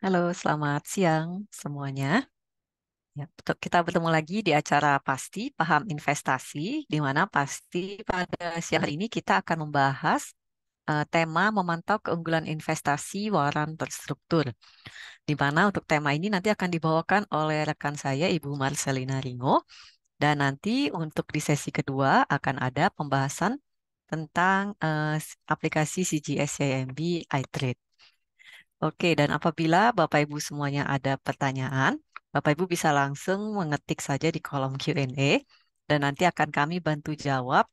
Halo, selamat siang semuanya. Ya, kita bertemu lagi di acara Pasti Paham Investasi, di mana pasti pada siang hari ini kita akan membahas tema memantau keunggulan investasi waran terstruktur. Di mana untuk tema ini nanti akan dibawakan oleh rekan saya, Ibu Marcelina Ringo. Dan nanti untuk di sesi kedua akan ada pembahasan tentang aplikasi CGS CIMB iTrade. Oke, dan apabila Bapak Ibu semuanya ada pertanyaan, Bapak Ibu bisa langsung mengetik saja di kolom Q&A dan nanti akan kami bantu jawab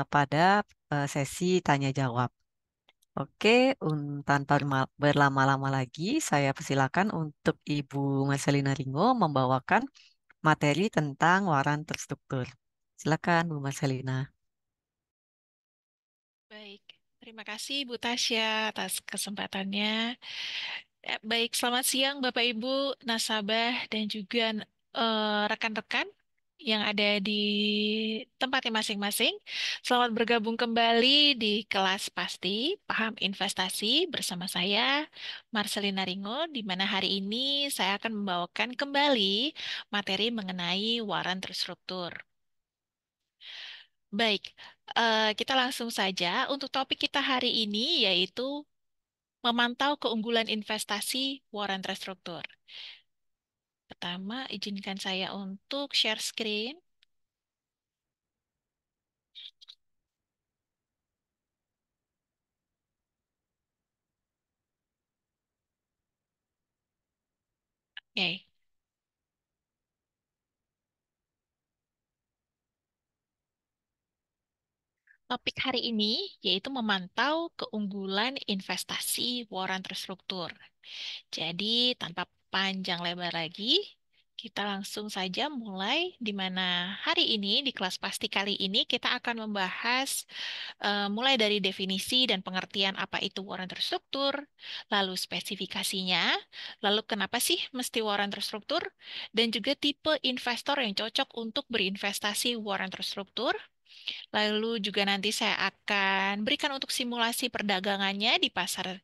pada sesi tanya jawab. Oke, tanpa berlama-lama lagi, saya persilakan untuk Ibu Marcelina Ringo membawakan materi tentang waran terstruktur. Silakan, Bu Marcelina. Baik, terima kasih Bu Tasya atas kesempatannya. Baik, selamat siang Bapak Ibu, nasabah dan juga rekan-rekan yang ada di tempatnya masing-masing. Selamat bergabung kembali di kelas Pasti Paham Investasi bersama saya, Marcelina Ringo, di mana hari ini saya akan membawakan kembali materi mengenai waran terstruktur. Baik, kita langsung saja untuk topik kita hari ini yaitu memantau keunggulan investasi waran terstruktur. Pertama, izinkan saya untuk share screen. Oke, topik hari ini yaitu memantau keunggulan investasi waran terstruktur. Jadi, tanpa panjang lebar lagi, kita langsung saja mulai di mana hari ini di kelas pasti kali ini kita akan membahas mulai dari definisi dan pengertian apa itu waran terstruktur, lalu spesifikasinya, lalu kenapa sih mesti waran terstruktur, dan juga tipe investor yang cocok untuk berinvestasi waran terstruktur. Lalu juga nanti saya akan berikan untuk simulasi perdagangannya di pasar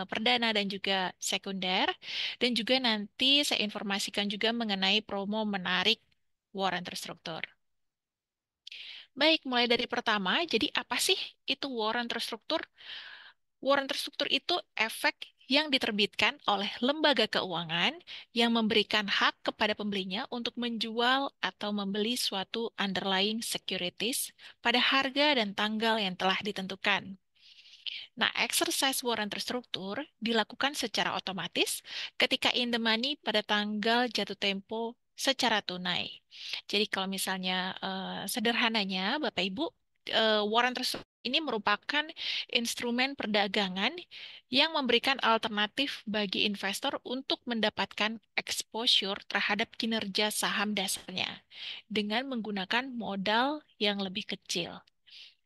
perdana dan juga sekunder, dan juga nanti saya informasikan juga mengenai promo menarik waran terstruktur. Baik, mulai dari pertama, jadi apa sih itu waran terstruktur? Waran terstruktur itu efek yang diterbitkan oleh lembaga keuangan yang memberikan hak kepada pembelinya untuk menjual atau membeli suatu underlying securities pada harga dan tanggal yang telah ditentukan. Nah, exercise warrant terstruktur dilakukan secara otomatis ketika in the money pada tanggal jatuh tempo secara tunai. Jadi kalau misalnya sederhananya, Bapak Ibu, warrant terstruktur ini merupakan instrumen perdagangan yang memberikan alternatif bagi investor untuk mendapatkan exposure terhadap kinerja saham dasarnya dengan menggunakan modal yang lebih kecil.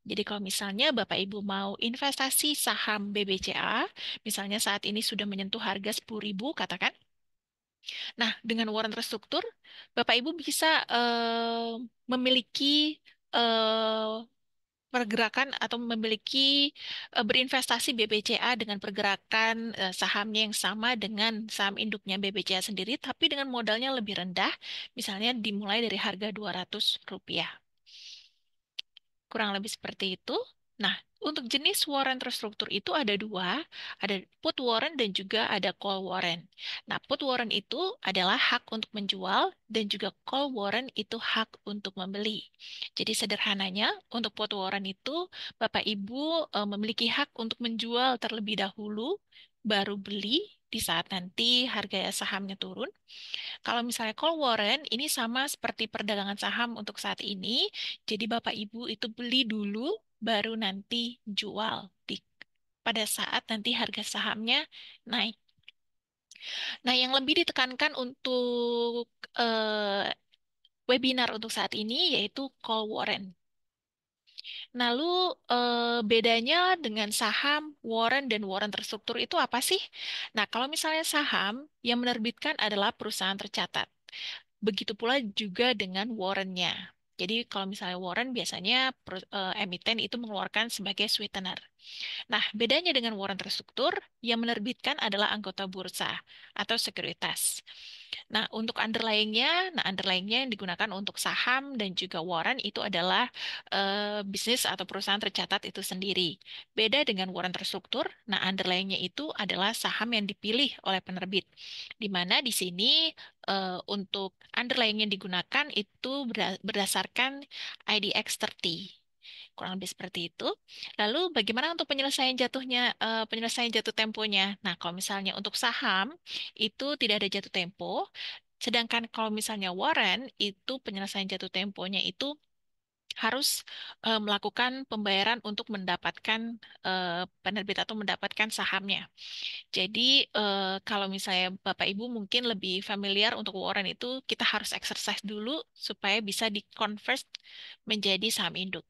Jadi kalau misalnya Bapak Ibu mau investasi saham BBCA, misalnya saat ini sudah menyentuh harga 10.000 katakan. Nah, dengan waran terstruktur, Bapak Ibu bisa memiliki pergerakan atau memiliki berinvestasi BBCA dengan pergerakan sahamnya yang sama dengan saham induknya BBCA sendiri, tapi dengan modalnya lebih rendah, misalnya dimulai dari harga Rp200. Kurang lebih seperti itu. Nah, untuk jenis warrant terstruktur itu ada dua, ada put warrant dan juga ada call warrant. Nah, put warrant itu adalah hak untuk menjual dan juga call warrant itu hak untuk membeli. Jadi sederhananya, untuk put warrant itu Bapak Ibu memiliki hak untuk menjual terlebih dahulu, baru beli di saat nanti harga sahamnya turun. Kalau misalnya call warrant, ini sama seperti perdagangan saham untuk saat ini. Jadi Bapak Ibu itu beli dulu, baru nanti jual pada saat nanti harga sahamnya naik. Nah, yang lebih ditekankan untuk webinar untuk saat ini yaitu call warrant. Lalu bedanya dengan saham, warrant, dan warrant terstruktur itu apa sih? Nah, kalau misalnya saham yang menerbitkan adalah perusahaan tercatat. Begitu pula juga dengan warrant-nya. Jadi kalau misalnya warrant biasanya emiten itu mengeluarkan sebagai sweetener. Nah, bedanya dengan warrant terstruktur, yang menerbitkan adalah anggota bursa atau sekuritas. Nah, untuk underlyingnya yang digunakan untuk saham dan juga warrant itu adalah bisnis atau perusahaan tercatat itu sendiri. Beda dengan warrant terstruktur, nah underlyingnya itu adalah saham yang dipilih oleh penerbit. Di mana di sini untuk underlying yang digunakan itu berdasarkan IDX 30. Kurang lebih seperti itu. Lalu bagaimana untuk penyelesaian jatuh temponya? Nah, kalau misalnya untuk saham itu tidak ada jatuh tempo, sedangkan kalau misalnya warrant itu penyelesaian jatuh temponya itu harus melakukan pembayaran untuk mendapatkan penerbit atau mendapatkan sahamnya. Jadi kalau misalnya Bapak Ibu mungkin lebih familiar untuk warrant itu kita harus exercise dulu supaya bisa di-convert menjadi saham induk.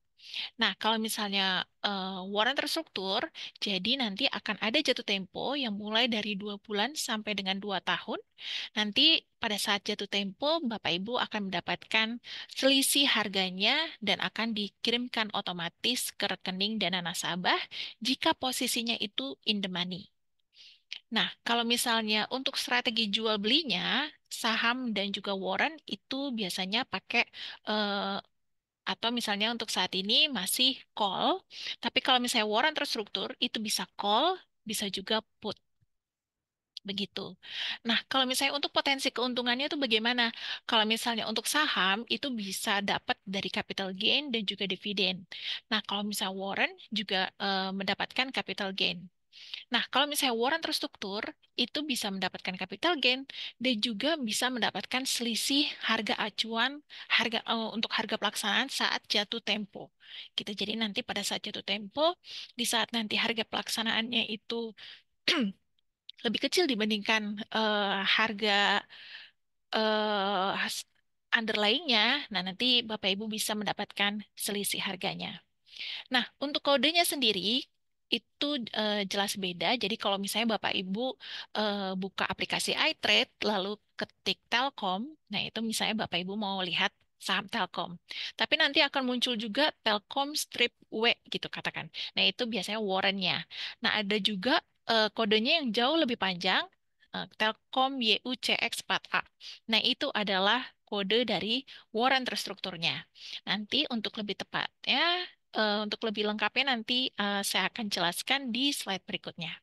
Nah, kalau misalnya warrant terstruktur, jadi nanti akan ada jatuh tempo yang mulai dari 2 bulan sampai dengan 2 tahun. Nanti pada saat jatuh tempo, Bapak Ibu akan mendapatkan selisih harganya dan akan dikirimkan otomatis ke rekening dana nasabah jika posisinya itu in the money. Nah, kalau misalnya untuk strategi jual belinya, saham dan juga warrant itu biasanya pakai eh, atau misalnya untuk saat ini masih call, tapi kalau misalnya warrant terstruktur itu bisa call, bisa juga put. Begitu. Nah, kalau misalnya untuk potensi keuntungannya itu bagaimana? Kalau misalnya untuk saham itu bisa dapat dari capital gain dan juga dividen. Nah, kalau misalnya warrant juga mendapatkan capital gain. Nah, kalau misalnya warrant terstruktur, itu bisa mendapatkan capital gain dan juga bisa mendapatkan selisih harga acuan untuk harga pelaksanaan saat jatuh tempo. Gitu. Jadi nanti pada saat jatuh tempo, di saat nanti harga pelaksanaannya itu lebih kecil dibandingkan harga eh, has- underlyingnya, nah nanti Bapak Ibu bisa mendapatkan selisih harganya. Nah, untuk kodenya sendiri itu jelas beda. Jadi kalau misalnya Bapak Ibu buka aplikasi iTrade lalu ketik Telkom, nah itu misalnya Bapak Ibu mau lihat saham Telkom. Tapi nanti akan muncul juga Telkom strip W gitu katakan. Nah, itu biasanya warrantnya. Nah, ada juga kodenya yang jauh lebih panjang, Telkom YUCX4A. Nah, itu adalah kode dari warrant terstrukturnya. Nanti untuk lebih tepatnya untuk lebih lengkapnya nanti saya akan jelaskan di slide berikutnya.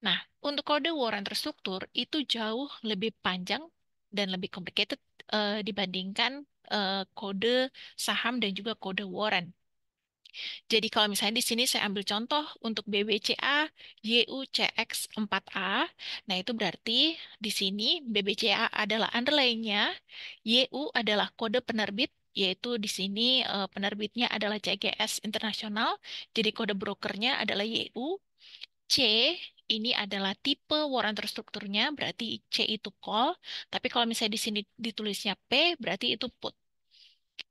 Nah, untuk kode warrant terstruktur itu jauh lebih panjang dan lebih complicated dibandingkan kode saham dan juga kode warrant. Jadi kalau misalnya di sini saya ambil contoh untuk BBCA YUCX4A, nah itu berarti di sini BBCA adalah underlying-nya, YU adalah kode penerbit, yaitu di sini penerbitnya adalah CGS Internasional, jadi kode brokernya adalah YU. C ini adalah tipe warrant terstrukturnya, berarti C itu call, tapi kalau misalnya di sini ditulisnya P, berarti itu put.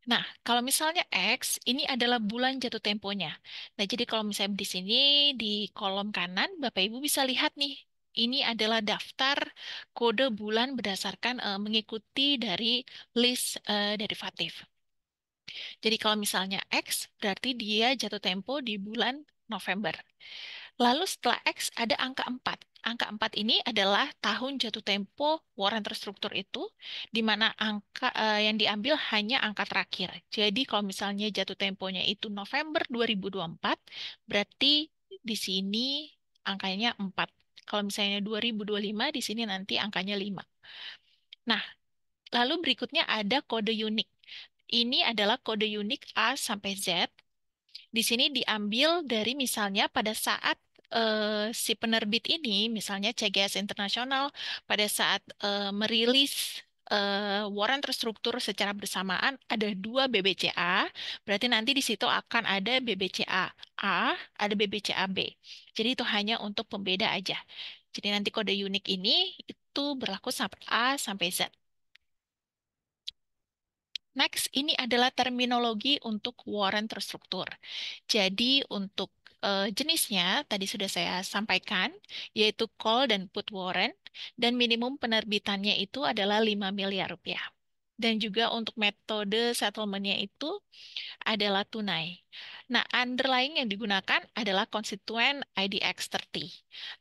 Nah, kalau misalnya X, ini adalah bulan jatuh temponya. Nah, jadi kalau misalnya di sini, di kolom kanan, Bapak Ibu bisa lihat nih, ini adalah daftar kode bulan berdasarkan mengikuti dari list derivatif. Jadi kalau misalnya X, berarti dia jatuh tempo di bulan November. Lalu setelah X ada angka 4. Angka 4 ini adalah tahun jatuh tempo warrant terstruktur itu, di mana angka yang diambil hanya angka terakhir. Jadi kalau misalnya jatuh temponya itu November 2024, berarti di sini angkanya 4. Kalau misalnya 2025, di sini nanti angkanya 5. Nah, lalu berikutnya ada kode unik. Ini adalah kode unik A sampai Z. Di sini diambil dari misalnya pada saat si penerbit ini, misalnya CGS Internasional, pada saat merilis warrant terstruktur secara bersamaan ada dua BBCA, berarti nanti di situ akan ada BBCA A, ada BBCA B. Jadi itu hanya untuk pembeda aja. Jadi nanti kode unik ini itu berlaku sampai A sampai Z. Next, ini adalah terminologi untuk warrant terstruktur. Jadi untuk jenisnya tadi sudah saya sampaikan, yaitu call dan put warrant, dan minimum penerbitannya itu adalah 5 miliar rupiah. Dan juga untuk metode settlement-nya itu adalah tunai. Nah, underlying yang digunakan adalah konstituen IDX30.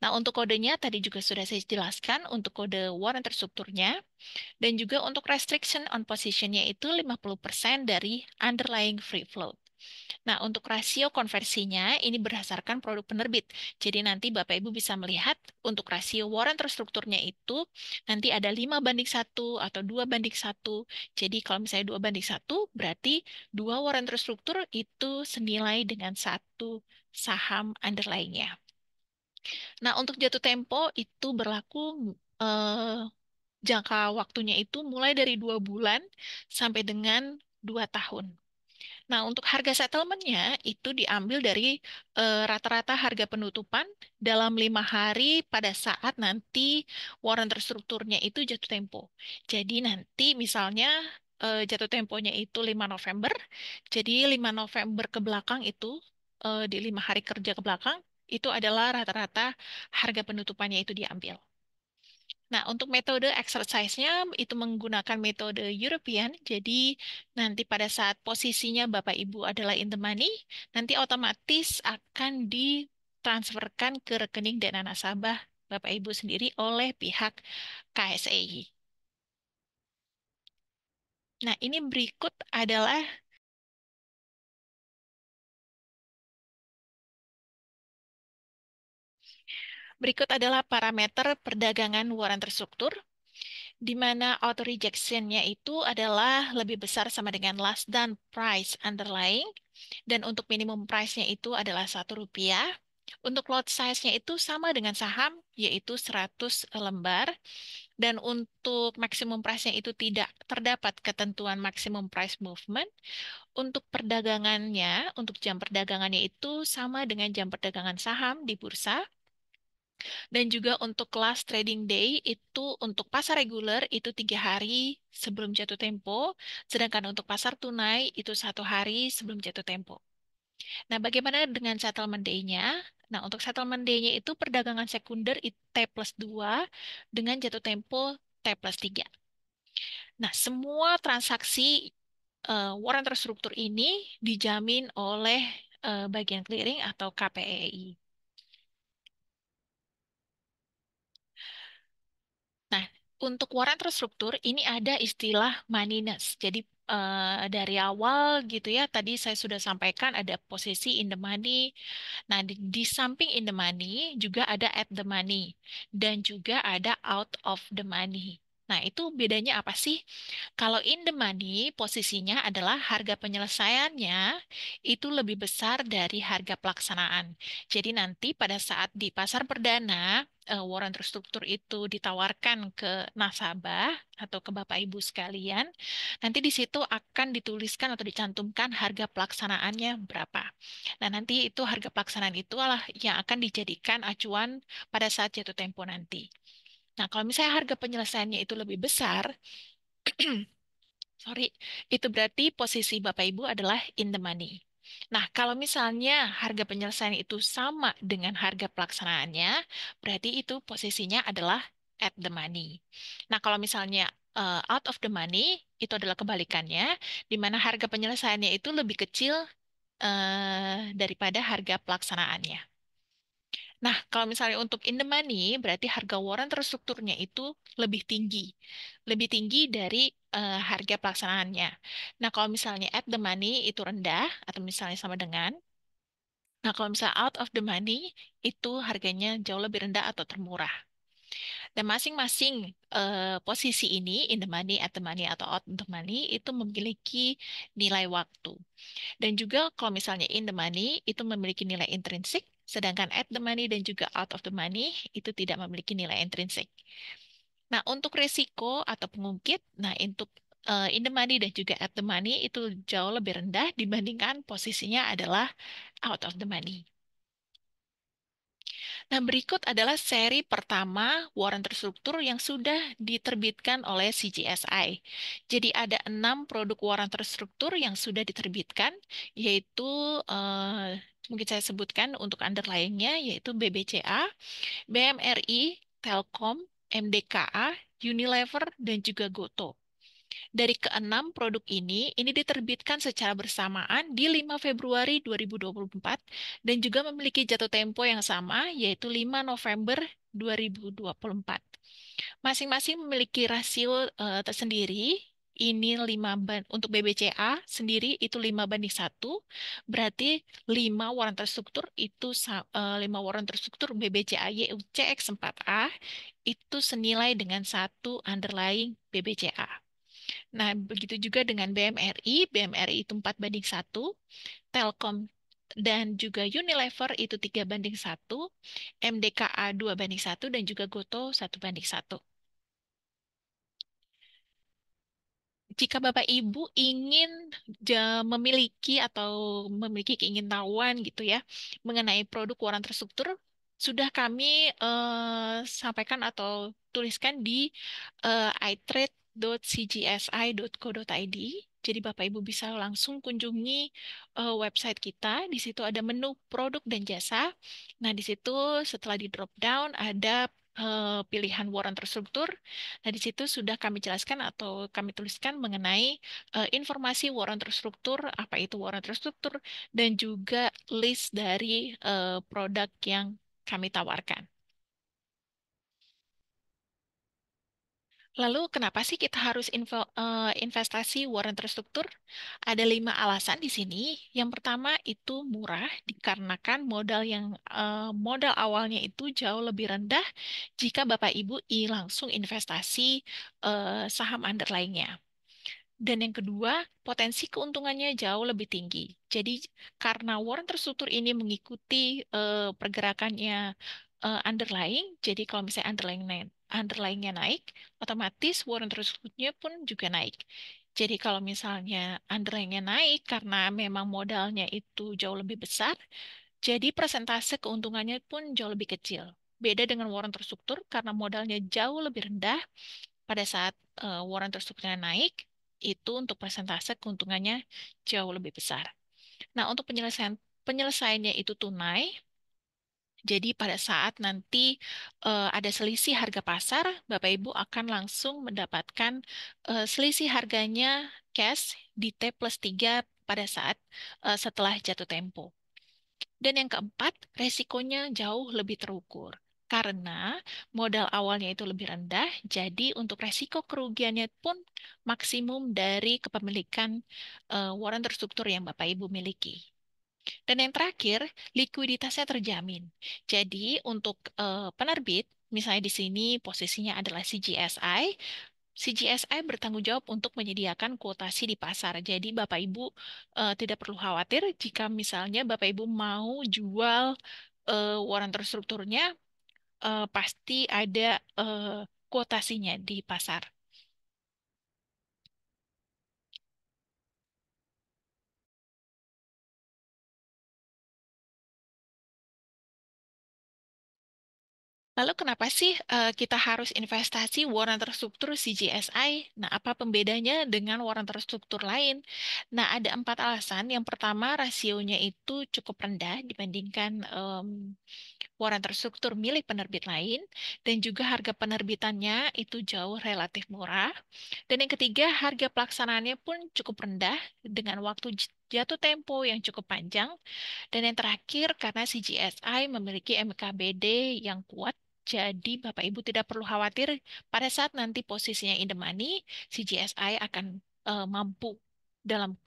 Nah, untuk kodenya tadi juga sudah saya jelaskan untuk kode warrant terstrukturnya dan juga untuk restriction on position-nya itu 50% dari underlying free float. Nah, untuk rasio konversinya ini berdasarkan produk penerbit. Jadi nanti Bapak Ibu bisa melihat untuk rasio warrant terstrukturnya itu nanti ada 5:1 atau 2:1. Jadi kalau misalnya 2:1 berarti dua warrant terstruktur itu senilai dengan satu saham underlying-nya. Nah, untuk jatuh tempo itu berlaku eh, jangka waktunya itu mulai dari 2 bulan sampai dengan 2 tahun. Nah, untuk harga settlementnya itu diambil dari rata-rata harga penutupan dalam 5 hari pada saat nanti warrant terstrukturnya itu jatuh tempo. Jadi nanti misalnya jatuh temponya itu 5 November, jadi 5 November ke belakang itu di 5 hari kerja ke belakang itu adalah rata-rata harga penutupannya itu diambil. Nah, untuk metode exercise-nya itu menggunakan metode European. Jadi, nanti pada saat posisinya Bapak Ibu adalah in the money, nanti otomatis akan ditransferkan ke rekening dana nasabah Bapak Ibu sendiri oleh pihak KSEI. Nah, ini berikut adalah parameter perdagangan waran terstruktur, di mana auto rejection-nya itu adalah lebih besar sama dengan last done price underlying, dan untuk minimum price-nya itu adalah Rp1. Untuk lot size-nya itu sama dengan saham, yaitu 100 lembar. Dan untuk maximum price-nya itu tidak terdapat ketentuan maximum price movement. Untuk perdagangannya, untuk jam perdagangannya itu sama dengan jam perdagangan saham di bursa. Dan juga untuk kelas trading day itu untuk pasar reguler itu 3 hari sebelum jatuh tempo, sedangkan untuk pasar tunai itu 1 hari sebelum jatuh tempo. Nah, bagaimana dengan settlement day-nya? Nah, untuk settlement day-nya itu perdagangan sekunder itu T+2 dengan jatuh tempo T+3. Nah, semua transaksi waran terstruktur ini dijamin oleh bagian clearing atau KPEI. Nah, untuk waran terstruktur ini ada istilah moneyness. Jadi dari awal gitu ya, tadi saya sudah sampaikan ada posisi in the money. Nah, di samping in the money juga ada at the money dan juga ada out of the money. Nah, itu bedanya apa sih? Kalau in the money, posisinya adalah harga penyelesaiannya itu lebih besar dari harga pelaksanaan. Jadi nanti pada saat di pasar perdana, warrant terstruktur itu ditawarkan ke nasabah atau ke Bapak Ibu sekalian, nanti di situ akan dituliskan atau dicantumkan harga pelaksanaannya berapa. Nah, nanti itu harga pelaksanaan itulah yang akan dijadikan acuan pada saat jatuh tempo nanti. Nah, kalau misalnya harga penyelesaiannya itu lebih besar, sorry, itu berarti posisi Bapak Ibu adalah in the money. Nah, kalau misalnya harga penyelesaian itu sama dengan harga pelaksanaannya, berarti itu posisinya adalah at the money. Nah, kalau misalnya out of the money, itu adalah kebalikannya, di mana harga penyelesaiannya itu lebih kecil daripada harga pelaksanaannya. Nah, kalau misalnya untuk in the money, berarti harga waran terstrukturnya itu lebih tinggi. Lebih tinggi dari harga pelaksanaannya. Nah, kalau misalnya at the money itu rendah, atau misalnya sama dengan, nah kalau misalnya out of the money, itu harganya jauh lebih rendah atau termurah. Dan masing-masing posisi ini, in the money, at the money, atau out of the money, itu memiliki nilai waktu. Dan juga kalau misalnya in the money itu memiliki nilai intrinsik, sedangkan at the money dan juga out of the money itu tidak memiliki nilai intrinsik. Nah, untuk risiko atau pengungkit, nah untuk in the money dan juga at the money itu jauh lebih rendah dibandingkan posisinya adalah out of the money. Nah, berikut adalah seri pertama waran terstruktur yang sudah diterbitkan oleh CGSI. Jadi ada 6 produk waran terstruktur yang sudah diterbitkan, yaitu mungkin saya sebutkan untuk underlying-nya, yaitu BBCA, BMRI, Telkom, MDKA, Unilever, dan juga Goto. Dari keenam produk ini diterbitkan secara bersamaan di 5 Februari 2024 dan juga memiliki jatuh tempo yang sama, yaitu 5 November 2024. Masing-masing memiliki rasio tersendiri. Ini untuk BBCA sendiri itu 5:1, berarti 5 waran terstruktur itu 5 waran terstruktur BBCA YUCX4A itu senilai dengan satu underlying BBCA. Nah, begitu juga dengan BMRI. BMRI itu 4:1, Telkom dan juga Unilever itu 3:1, MDKA 2:1, dan juga Goto 1:1. Jika Bapak Ibu ingin memiliki atau memiliki keingintahuan gitu ya mengenai produk waran terstruktur, sudah kami sampaikan atau tuliskan di itrade.cgsi.co.id. Jadi Bapak Ibu bisa langsung kunjungi website kita. Di situ ada menu produk dan jasa. Nah, di situ setelah di drop down ada pilihan waran terstruktur. Nah, di situ sudah kami jelaskan atau kami tuliskan mengenai informasi waran terstruktur, apa itu waran terstruktur, dan juga list dari produk yang kami tawarkan. Lalu, kenapa sih kita harus investasi waran terstruktur? Ada 5 alasan di sini. Yang pertama itu murah, dikarenakan modal awalnya itu jauh lebih rendah jika Bapak Ibu langsung investasi saham underlying-nya. Dan yang kedua, potensi keuntungannya jauh lebih tinggi. Jadi, karena warren terstruktur ini mengikuti pergerakannya underlying, jadi kalau misalnya underlyingnya naik, otomatis warren terstrukturnya pun juga naik. Jadi kalau misalnya underlyingnya naik karena memang modalnya itu jauh lebih besar, jadi persentase keuntungannya pun jauh lebih kecil. Beda dengan warren terstruktur karena modalnya jauh lebih rendah, pada saat warren terstrukturnya naik, itu untuk persentase keuntungannya jauh lebih besar. Nah, untuk penyelesaiannya itu tunai. Jadi pada saat nanti ada selisih harga pasar, Bapak Ibu akan langsung mendapatkan selisih harganya cash di T+3 pada saat setelah jatuh tempo. Dan yang keempat, resikonya jauh lebih terukur. Karena modal awalnya itu lebih rendah, jadi untuk resiko kerugiannya pun maksimum dari kepemilikan warren terstruktur yang Bapak Ibu miliki. Dan yang terakhir, likuiditasnya terjamin. Jadi untuk penerbit, misalnya di sini posisinya adalah CGSI, CGSI bertanggung jawab untuk menyediakan kuotasi di pasar. Jadi Bapak Ibu tidak perlu khawatir jika misalnya Bapak Ibu mau jual waran terstrukturnya, pasti ada kuotasinya di pasar. Lalu kenapa sih kita harus investasi warna terstruktur CGSI? Nah, apa pembedanya dengan warna terstruktur lain? Nah, ada 4 alasan. Yang pertama, rasionya itu cukup rendah dibandingkan warna terstruktur milik penerbit lain, dan juga harga penerbitannya itu jauh relatif murah. Dan yang ketiga, harga pelaksanaannya pun cukup rendah dengan waktu jatuh tempo yang cukup panjang. Dan yang terakhir, karena CGSI memiliki MKBD yang kuat, jadi Bapak Ibu tidak perlu khawatir pada saat nanti posisinya in the money, CGSI akan mampu dalam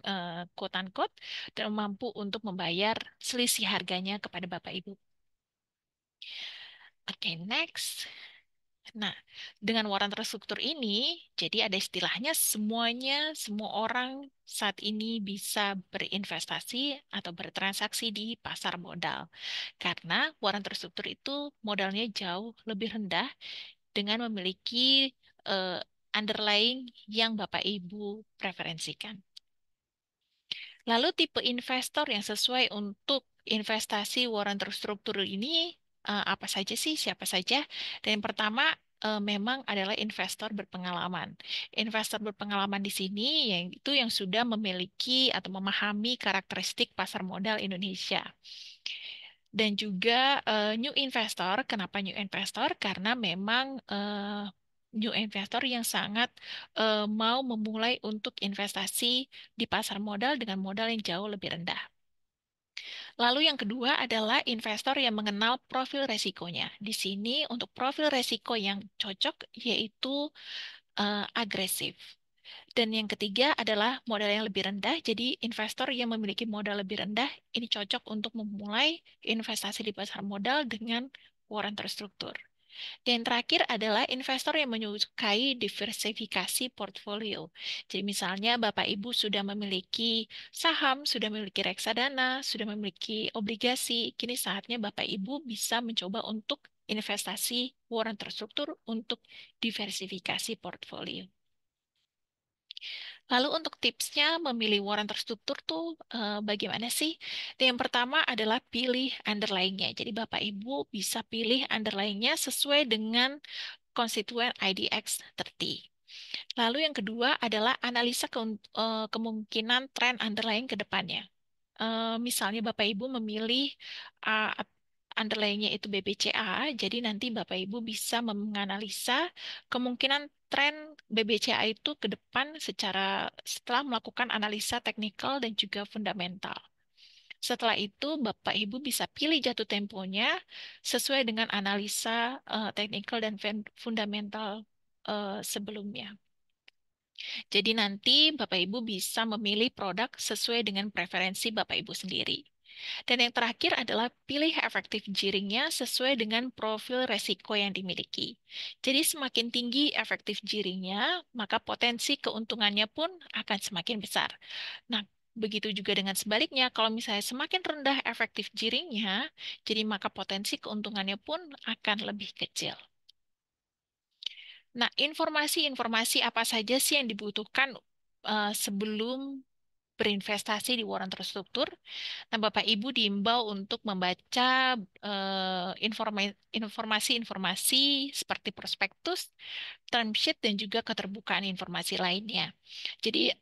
quote unquote dan mampu untuk membayar selisih harganya kepada Bapak Ibu. Oke, next. Nah, dengan waran terstruktur ini, jadi ada istilahnya semua orang saat ini bisa berinvestasi atau bertransaksi di pasar modal. Karena waran terstruktur itu modalnya jauh lebih rendah dengan memiliki eh, underlying yang Bapak Ibu preferensikan. Lalu tipe investor yang sesuai untuk investasi waran terstruktur ini apa saja sih, siapa saja? Dan yang pertama memang adalah investor berpengalaman. Investor berpengalaman di sini yaitu yang sudah memiliki atau memahami karakteristik pasar modal Indonesia. Dan juga new investor. Kenapa new investor? Karena memang new investor yang sangat mau memulai untuk investasi di pasar modal dengan modal yang jauh lebih rendah. Lalu yang kedua adalah investor yang mengenal profil resikonya. Di sini untuk profil resiko yang cocok yaitu agresif. Dan yang ketiga adalah modal yang lebih rendah. Jadi investor yang memiliki modal lebih rendah ini cocok untuk memulai investasi di pasar modal dengan waran terstruktur. Dan terakhir adalah investor yang menyukai diversifikasi portfolio. Jadi misalnya Bapak Ibu sudah memiliki saham, sudah memiliki reksadana, sudah memiliki obligasi, kini saatnya Bapak Ibu bisa mencoba untuk investasi waran terstruktur untuk diversifikasi portfolio. Lalu untuk tipsnya memilih waran terstruktur tuh bagaimana sih? Yang pertama adalah pilih underlying-nya. Jadi Bapak Ibu bisa pilih underlying-nya sesuai dengan konstituen IDX 30. Lalu yang kedua adalah analisa kemungkinan tren underlying ke depannya. Misalnya Bapak Ibu memilih uh, underlying-nya itu BBCA, jadi nanti Bapak Ibu bisa menganalisa kemungkinan tren BBCA itu ke depan setelah melakukan analisa teknikal dan juga fundamental. Setelah itu Bapak Ibu bisa pilih jatuh temponya sesuai dengan analisa teknikal dan fundamental sebelumnya. Jadi nanti Bapak Ibu bisa memilih produk sesuai dengan preferensi Bapak Ibu sendiri. Dan yang terakhir adalah pilih efektif giringnya sesuai dengan profil resiko yang dimiliki. Jadi semakin tinggi efektif giringnya, maka potensi keuntungannya pun akan semakin besar. Nah, begitu juga dengan sebaliknya, kalau misalnya semakin rendah efektif giringnya, jadi maka potensi keuntungannya pun akan lebih kecil. Nah, informasi-informasi apa saja sih yang dibutuhkan sebelum berinvestasi di waran terstruktur? Nah, Bapak Ibu diimbau untuk membaca informasi-informasi seperti prospektus, term sheet, dan juga keterbukaan informasi lainnya. Jadi,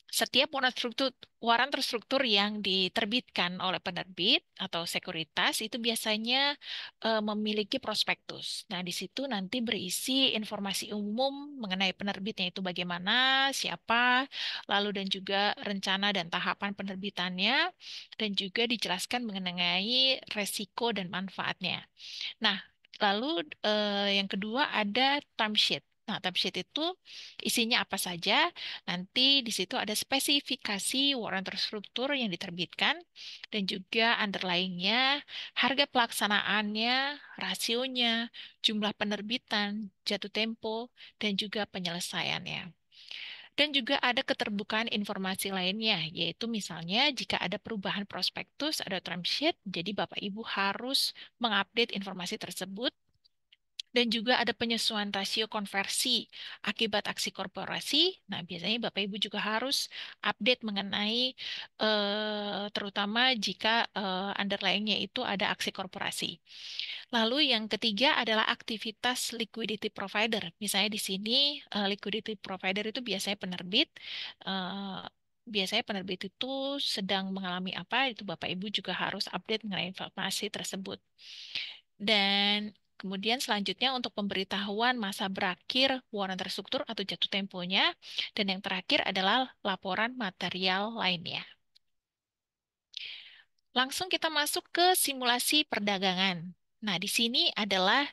setiap waran terstruktur yang diterbitkan oleh penerbit atau sekuritas itu biasanya memiliki prospektus. Nah, di situ nanti berisi informasi umum mengenai penerbitnya itu bagaimana, siapa, lalu dan juga rencana dan tahapan penerbitannya, dan juga dijelaskan mengenai resiko dan manfaatnya. Nah, lalu yang kedua ada timesheet. Nah, timesheet itu isinya apa saja? Nanti di situ ada spesifikasi waran terstruktur yang diterbitkan dan juga underlying-nya, harga pelaksanaannya, rasionya, jumlah penerbitan, jatuh tempo, dan juga penyelesaiannya. Dan juga ada keterbukaan informasi lainnya, yaitu misalnya jika ada perubahan prospektus, ada term sheet, jadi Bapak Ibu harus mengupdate informasi tersebut. Dan juga ada penyesuaian rasio konversi akibat aksi korporasi. Nah, biasanya Bapak Ibu juga harus update mengenai terutama jika underlying-nya itu ada aksi korporasi. Lalu yang ketiga adalah aktivitas liquidity provider. Misalnya di sini liquidity provider itu biasanya penerbit. eh, Biasanya penerbit itu sedang mengalami apa, itu Bapak Ibu juga harus update mengenai informasi tersebut. Dan kemudian selanjutnya untuk pemberitahuan masa berakhir waran terstruktur atau jatuh temponya. Dan yang terakhir adalah laporan material lainnya. Langsung kita masuk ke simulasi perdagangan. Nah, di sini adalah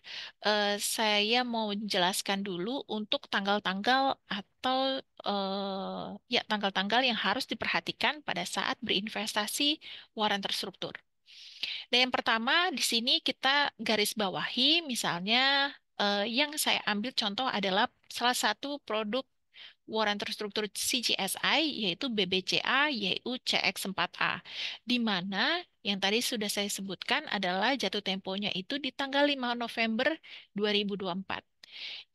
saya mau menjelaskan dulu untuk tanggal-tanggal atau ya tanggal-tanggal yang harus diperhatikan pada saat berinvestasi waran terstruktur. Dan yang pertama di sini kita garis bawahi misalnya yang saya ambil contoh adalah salah satu produk waran terstruktur CGSI yaitu BBCA yaitu CX4A di mana yang tadi sudah saya sebutkan adalah jatuh temponya itu di tanggal 5 November 2024.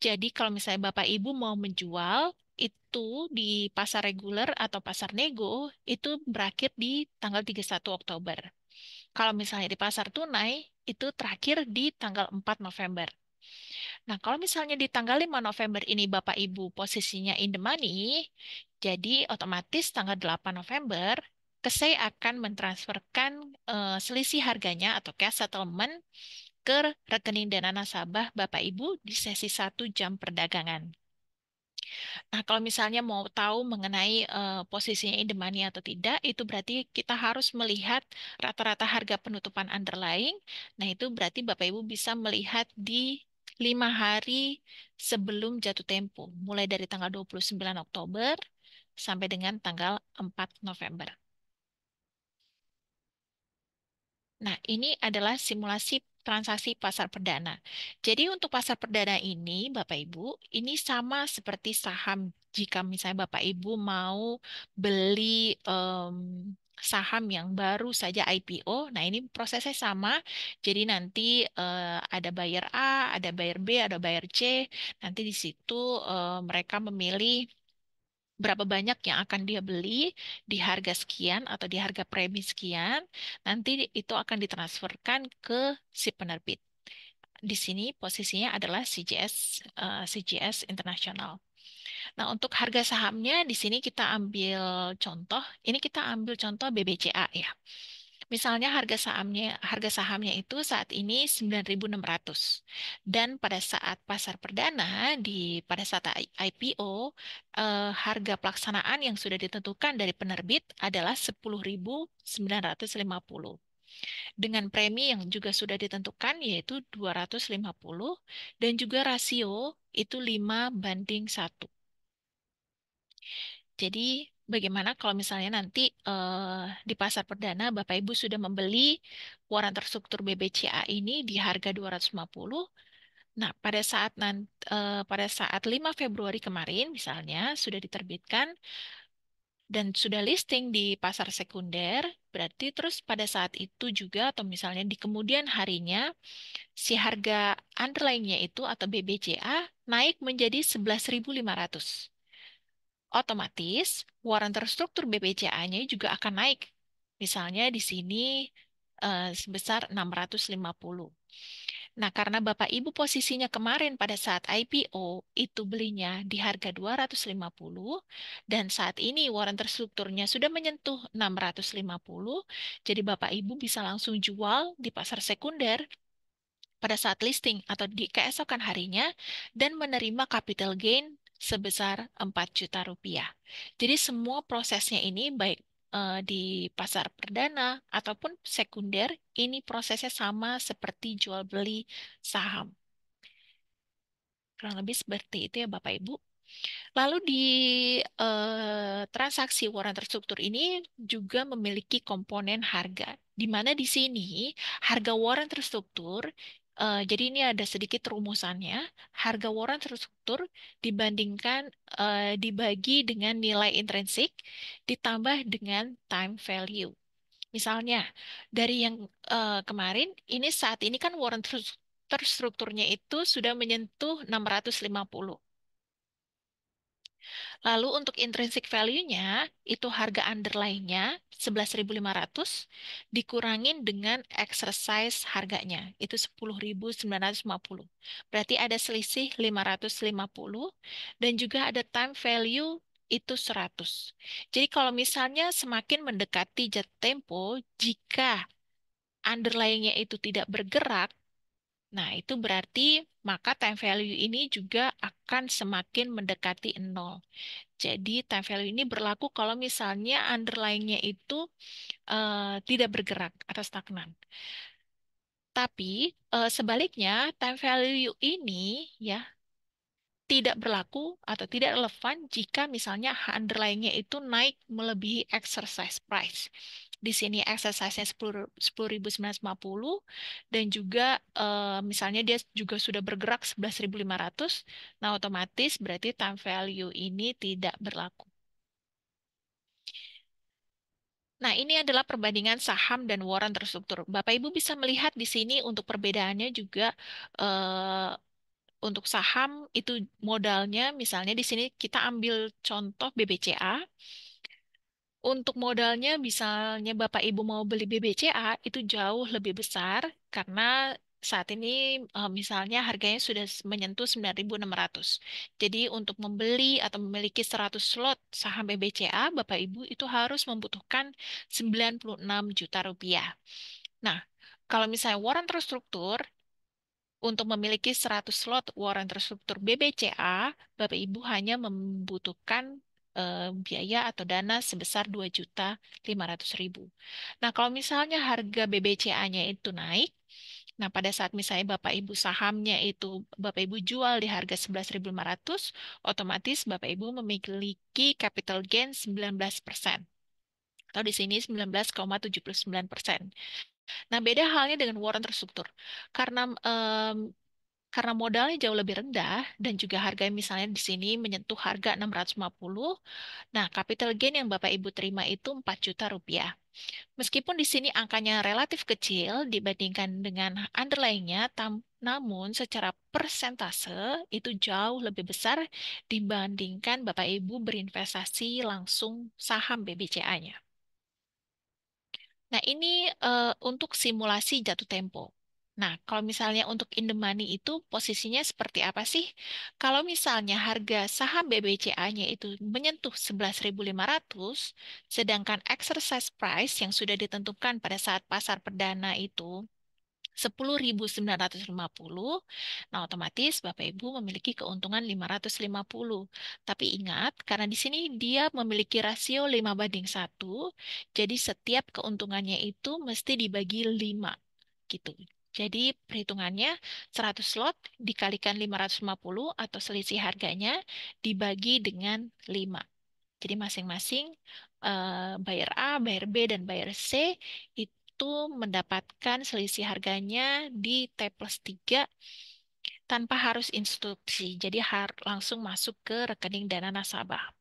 Jadi kalau misalnya Bapak Ibu mau menjual itu di pasar reguler atau pasar nego itu berakhir di tanggal 31 Oktober. Kalau misalnya di pasar tunai, itu terakhir di tanggal 4 November. Nah, kalau misalnya di tanggal 5 November ini Bapak Ibu posisinya in the money, jadi otomatis tanggal 8 November, Kesei akan mentransferkan selisih harganya atau cash settlement ke rekening dana nasabah Bapak Ibu di sesi 1 jam perdagangan. Nah, kalau misalnya mau tahu mengenai posisinya in the money atau tidak, itu berarti kita harus melihat rata-rata harga penutupan underlying. Nah, itu berarti Bapak Ibu bisa melihat di 5 hari sebelum jatuh tempo, mulai dari tanggal 29 Oktober sampai dengan tanggal 4 November. Nah, ini adalah simulasi transaksi pasar perdana. Jadi untuk pasar perdana ini, Bapak Ibu, ini sama seperti saham. Jika misalnya Bapak Ibu mau beli saham yang baru saja IPO, nah ini prosesnya sama. Jadi nanti ada buyer A, ada buyer B, ada buyer C. Nanti di situ mereka memilih berapa banyak yang akan dia beli di harga sekian atau di harga premi sekian, nanti itu akan ditransferkan ke si penerbit. Di sini posisinya adalah CGS Internasional. Nah, untuk harga sahamnya di sini kita ambil contoh, ini kita ambil contoh BBCA ya. Misalnya harga sahamnya itu saat ini 9.600 dan pada saat pasar perdana pada saat IPO harga pelaksanaan yang sudah ditentukan dari penerbit adalah 10.950 dengan premi yang juga sudah ditentukan yaitu 250 dan juga rasio itu 5:1. Jadi, bagaimana kalau misalnya nanti di pasar perdana Bapak Ibu sudah membeli waran terstruktur BBCA ini di harga 250. Nah, pada saat 5 Februari kemarin misalnya sudah diterbitkan dan sudah listing di pasar sekunder, berarti terus pada saat itu juga atau misalnya di kemudian harinya si harga underlying-nya itu atau BBCA naik menjadi 11.500. Otomatis waran terstruktur BPCA-nya juga akan naik. Misalnya di sini sebesar 650. Nah, karena Bapak Ibu posisinya kemarin pada saat IPO itu belinya di harga 250 dan saat ini waran terstrukturnya sudah menyentuh 650, jadi Bapak Ibu bisa langsung jual di pasar sekunder pada saat listing atau di keesokan harinya dan menerima capital gain sebesar 4 juta rupiah. Jadi semua prosesnya ini baik di pasar perdana ataupun sekunder, ini prosesnya sama seperti jual beli saham. Kurang lebih seperti itu ya Bapak Ibu. Lalu di transaksi waran terstruktur ini juga memiliki komponen harga, di mana di sini harga waran terstruktur, jadi ini ada sedikit rumusannya, harga waran terstruktur dibandingkan dibagi dengan nilai intrinsik ditambah dengan time value. Misalnya dari yang kemarin, ini saat ini kan waran terstrukturnya itu sudah menyentuh 650. Lalu untuk intrinsic value-nya, itu harga underlying-nya 11.500 dikurangin dengan exercise harganya, itu 10.950. Berarti ada selisih 550 dan juga ada time value itu 100. Jadi kalau misalnya semakin mendekati jatuh tempo, jika underlying-nya itu tidak bergerak, nah itu berarti maka time value ini juga akan semakin mendekati nol. Jadi time value ini berlaku kalau misalnya underlying-nya itu tidak bergerak atau stagnan. Tapi sebaliknya time value ini ya tidak berlaku atau tidak relevan jika misalnya underlying-nya itu naik melebihi exercise price. Di sini exercise-nya 10.950 dan juga misalnya dia juga sudah bergerak 11.500, nah otomatis berarti time value ini tidak berlaku. Nah, ini adalah perbandingan saham dan waran terstruktur. Bapak Ibu bisa melihat di sini untuk perbedaannya juga eh, untuk saham itu modalnya misalnya di sini kita ambil contoh BBCA. Untuk modalnya misalnya Bapak Ibu mau beli BBCA itu jauh lebih besar karena saat ini misalnya harganya sudah menyentuh 9.600. Jadi untuk membeli atau memiliki 100 slot saham BBCA, Bapak Ibu itu harus membutuhkan 96 juta rupiah. Nah, kalau misalnya waran terstruktur, Untuk memiliki 100 slot warrant terstruktur BBCA, Bapak Ibu hanya membutuhkan biaya atau dana sebesar 2.500.000. Nah, kalau misalnya harga BBCA-nya itu naik, nah pada saat misalnya Bapak Ibu sahamnya itu Bapak Ibu jual di harga 11.500, otomatis Bapak Ibu memiliki capital gain 19%. Atau di sini 19,79%. Nah, beda halnya dengan warrant terstruktur. Karena karena modalnya jauh lebih rendah dan juga harga misalnya di sini menyentuh harga 650, nah capital gain yang Bapak Ibu terima itu 4 juta rupiah. Meskipun di sini angkanya relatif kecil dibandingkan dengan underlying-nya, namun secara persentase itu jauh lebih besar dibandingkan Bapak Ibu berinvestasi langsung saham BBCA-nya. Nah, ini untuk simulasi jatuh tempo. Nah, kalau misalnya untuk in the money itu posisinya seperti apa sih? Kalau misalnya harga saham BBCA-nya itu menyentuh 11.500, sedangkan exercise price yang sudah ditentukan pada saat pasar perdana itu 10.950, nah otomatis Bapak Ibu memiliki keuntungan 550. Tapi ingat, karena di sini dia memiliki rasio 5:1, jadi setiap keuntungannya itu mesti dibagi 5 gitu. Jadi perhitungannya 100 slot dikalikan 550 atau selisih harganya dibagi dengan 5. Jadi masing-masing buyer A, buyer B, dan buyer C itu mendapatkan selisih harganya di T+3 tanpa harus instruksi. Jadi langsung masuk ke rekening dana nasabah.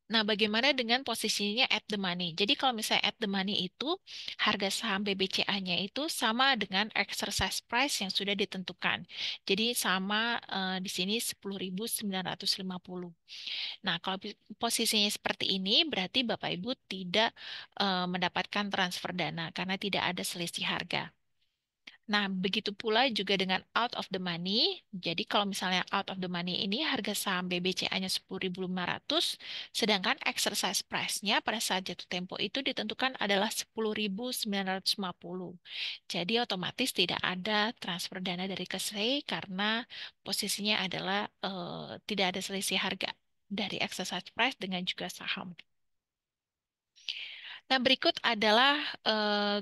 Nah, bagaimana dengan posisinya at the money? Jadi kalau misalnya at the money itu harga saham BBCA-nya itu sama dengan exercise price yang sudah ditentukan. Jadi sama di sini 10.950. Nah, kalau posisinya seperti ini, berarti Bapak Ibu tidak mendapatkan transfer dana karena tidak ada selisih harga. Nah, begitu pula juga dengan out of the money. Jadi kalau misalnya out of the money ini harga saham BBCA-nya 10.500, sedangkan exercise price-nya pada saat jatuh tempo itu ditentukan adalah 10.950. Jadi otomatis tidak ada transfer dana dari KSE karena posisinya adalah tidak ada selisih harga dari exercise price dengan juga saham. Nah, berikut adalah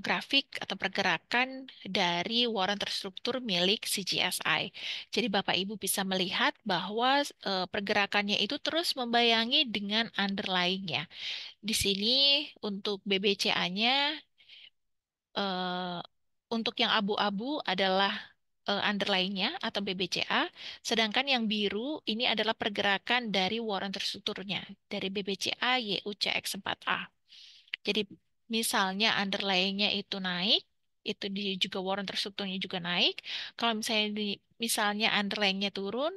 grafik atau pergerakan dari warren terstruktur milik CGSI. Jadi Bapak Ibu bisa melihat bahwa pergerakannya itu terus membayangi dengan underlying-nya. Di sini untuk BBCA-nya, untuk yang abu-abu adalah underlying-nya atau BBCA, sedangkan yang biru ini adalah pergerakan dari warren terstrukturnya, dari BBCA YUCX4A. Jadi misalnya underlying-nya itu naik, itu di juga warren terstrukturnya juga naik. Kalau misalnya misalnya underlying-nya turun,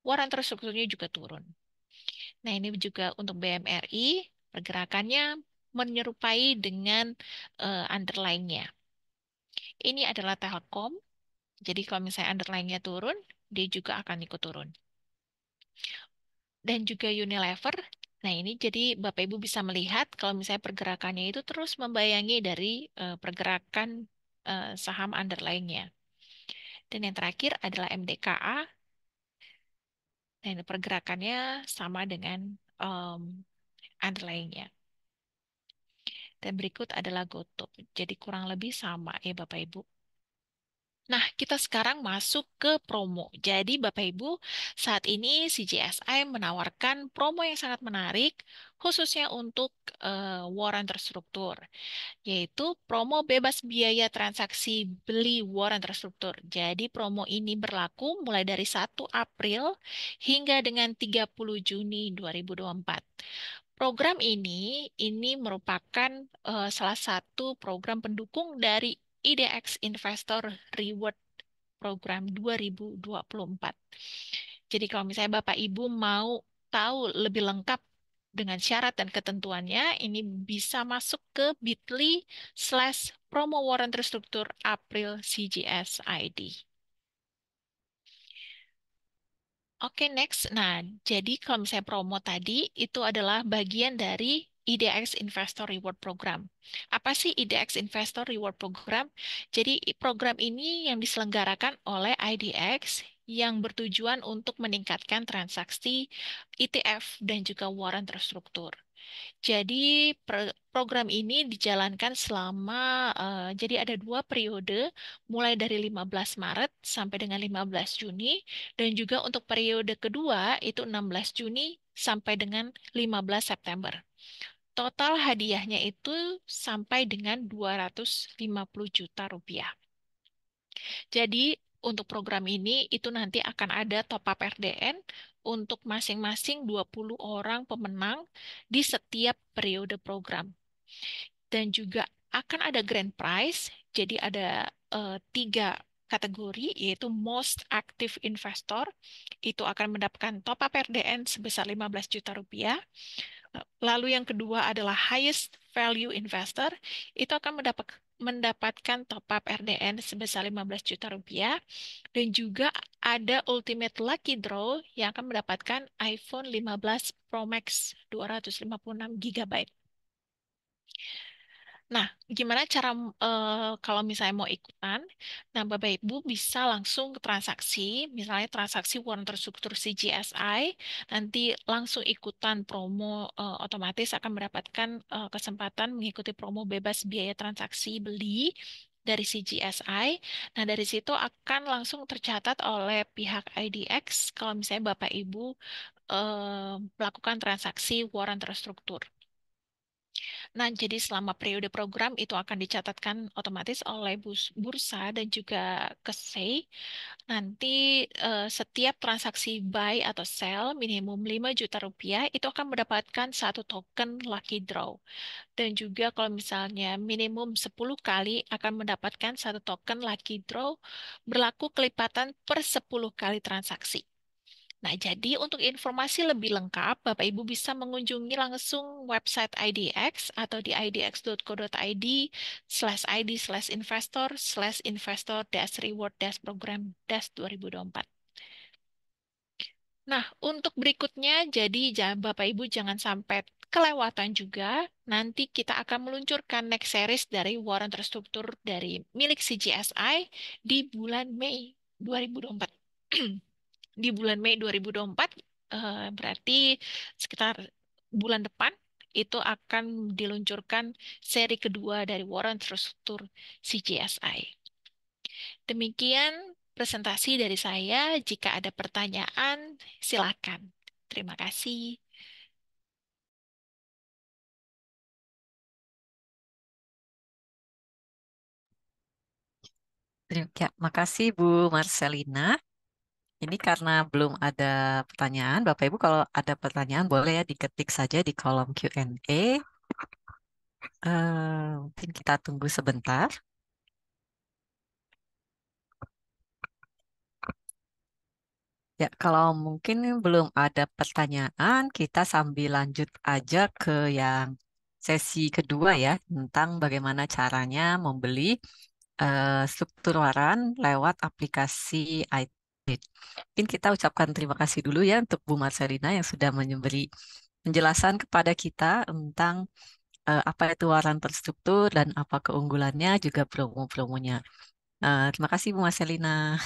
warren terstrukturnya juga turun. Nah, ini juga untuk BMRI, pergerakannya menyerupai dengan underlying-nya. Ini adalah Telkom. Jadi kalau misalnya underlying-nya turun, dia juga akan ikut turun. Dan juga Unilever. Nah, ini jadi Bapak Ibu bisa melihat kalau misalnya pergerakannya itu terus membayangi dari pergerakan saham underlying-nya. Dan yang terakhir adalah MDKA. Nah, ini pergerakannya sama dengan underlying-nya. Dan berikut adalah GoTo. Jadi kurang lebih sama ya Bapak Ibu. Nah, kita sekarang masuk ke promo. Jadi, Bapak Ibu, saat ini CGSI menawarkan promo yang sangat menarik, khususnya untuk warren terstruktur, yaitu promo bebas biaya transaksi beli warren terstruktur. Jadi, promo ini berlaku mulai dari 1 April hingga dengan 30 Juni 2024. Program ini merupakan salah satu program pendukung dari IDX Investor Reward Program 2024. Jadi kalau misalnya Bapak Ibu mau tahu lebih lengkap dengan syarat dan ketentuannya, ini bisa masuk ke bit.ly/promo warrant terstruktur April CGS ID. Oke, next. Nah, jadi kalau misalnya promo tadi itu adalah bagian dari IDX Investor Reward Program. Apa sih IDX Investor Reward Program? Jadi program ini yang diselenggarakan oleh IDX yang bertujuan untuk meningkatkan transaksi ETF dan juga warrant terstruktur. Jadi program ini dijalankan selama jadi ada 2 periode mulai dari 15 Maret sampai dengan 15 Juni dan juga untuk periode kedua itu 16 Juni sampai dengan 15 September. Total hadiahnya itu sampai dengan 250 juta rupiah. Jadi untuk program ini itu nanti akan ada top up RDN untuk masing-masing 20 orang pemenang di setiap periode program. Dan juga akan ada grand prize, jadi ada 3 kategori, yaitu Most Active Investor, itu akan mendapatkan top up RDN sebesar 15 juta rupiah. Lalu yang kedua adalah Highest Value Investor, itu akan mendapatkan top up RDN sebesar 15 juta rupiah. Dan juga ada Ultimate Lucky Draw yang akan mendapatkan iPhone 15 Pro Max 256 GB. Nah, gimana cara kalau misalnya mau ikutan? Nah, Bapak Ibu bisa langsung ke transaksi, misalnya transaksi warrant terstruktur CGSI, nanti langsung ikutan promo, otomatis akan mendapatkan kesempatan mengikuti promo bebas biaya transaksi beli dari CGSI. Nah, dari situ akan langsung tercatat oleh pihak IDX kalau misalnya Bapak Ibu melakukan transaksi warrant terstruktur. Nah, jadi selama periode program itu akan dicatatkan otomatis oleh bursa dan juga KSEI. Nanti setiap transaksi buy atau sell minimum 5 juta rupiah itu akan mendapatkan 1 token lucky draw. Dan juga kalau misalnya minimum 10 kali akan mendapatkan 1 token lucky draw berlaku kelipatan per 10 kali transaksi. Nah, jadi untuk informasi lebih lengkap, Bapak Ibu bisa mengunjungi langsung website IDX atau di idx.co.id/id/investor/investor-reward-program-2024. Nah, untuk berikutnya, jadi Bapak Ibu jangan sampai kelewatan juga. Nanti kita akan meluncurkan next series dari warrant terstruktur dari milik CGSI di bulan Mei 2024. Di bulan Mei 2024, berarti sekitar bulan depan itu akan diluncurkan seri kedua dari warrant terstruktur CGSI. Demikian presentasi dari saya. Jika ada pertanyaan, silakan. Terima kasih. Ya, makasih Bu Marcelina. Ini karena belum ada pertanyaan, Bapak Ibu kalau ada pertanyaan boleh ya diketik saja di kolom Q&A. Mungkin kita tunggu sebentar. Ya, kalau mungkin belum ada pertanyaan, kita sambil lanjut aja ke yang sesi kedua ya, tentang bagaimana caranya membeli struktur waran lewat aplikasi iTrade. Mungkin kita ucapkan terima kasih dulu ya untuk Bu Marcelina yang sudah memberi penjelasan kepada kita tentang apa itu waran terstruktur dan apa keunggulannya, juga promo-promonya. Terima kasih Bu Marcelina.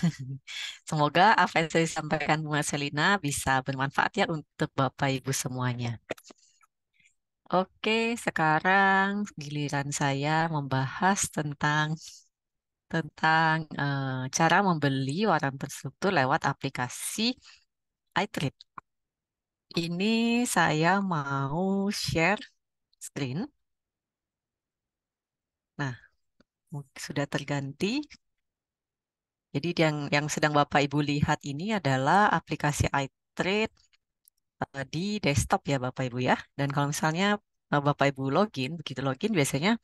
Semoga apa yang saya sampaikan Bu Marcelina bisa bermanfaat ya untuk Bapak Ibu semuanya. Oke, sekarang giliran saya membahas tentang cara membeli waran terstruktur lewat aplikasi iTrade. Ini saya mau share screen. Nah, sudah terganti. Jadi yang sedang Bapak Ibu lihat ini adalah aplikasi iTrade di desktop ya Bapak Ibu ya. Dan kalau misalnya Bapak Ibu login, begitu login biasanya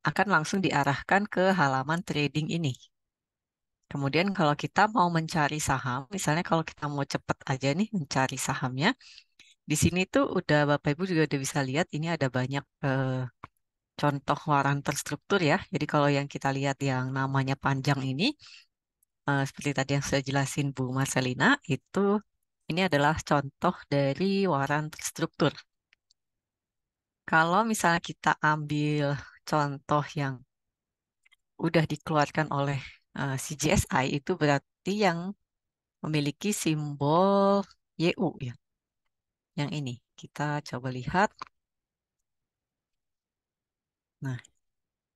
akan langsung diarahkan ke halaman trading ini. Kemudian kalau kita mau mencari saham, misalnya kalau kita mau cepat aja nih mencari sahamnya, di sini tuh udah Bapak Ibu juga udah bisa lihat ini ada banyak contoh waran terstruktur ya. Jadi kalau yang kita lihat yang namanya panjang ini, seperti tadi yang saya jelasin Bu Marcelina, itu ini adalah contoh dari waran terstruktur. Kalau misalnya kita ambil contoh yang udah dikeluarkan oleh CGSI, itu berarti yang memiliki simbol YU ya. Yang ini kita coba lihat. Nah,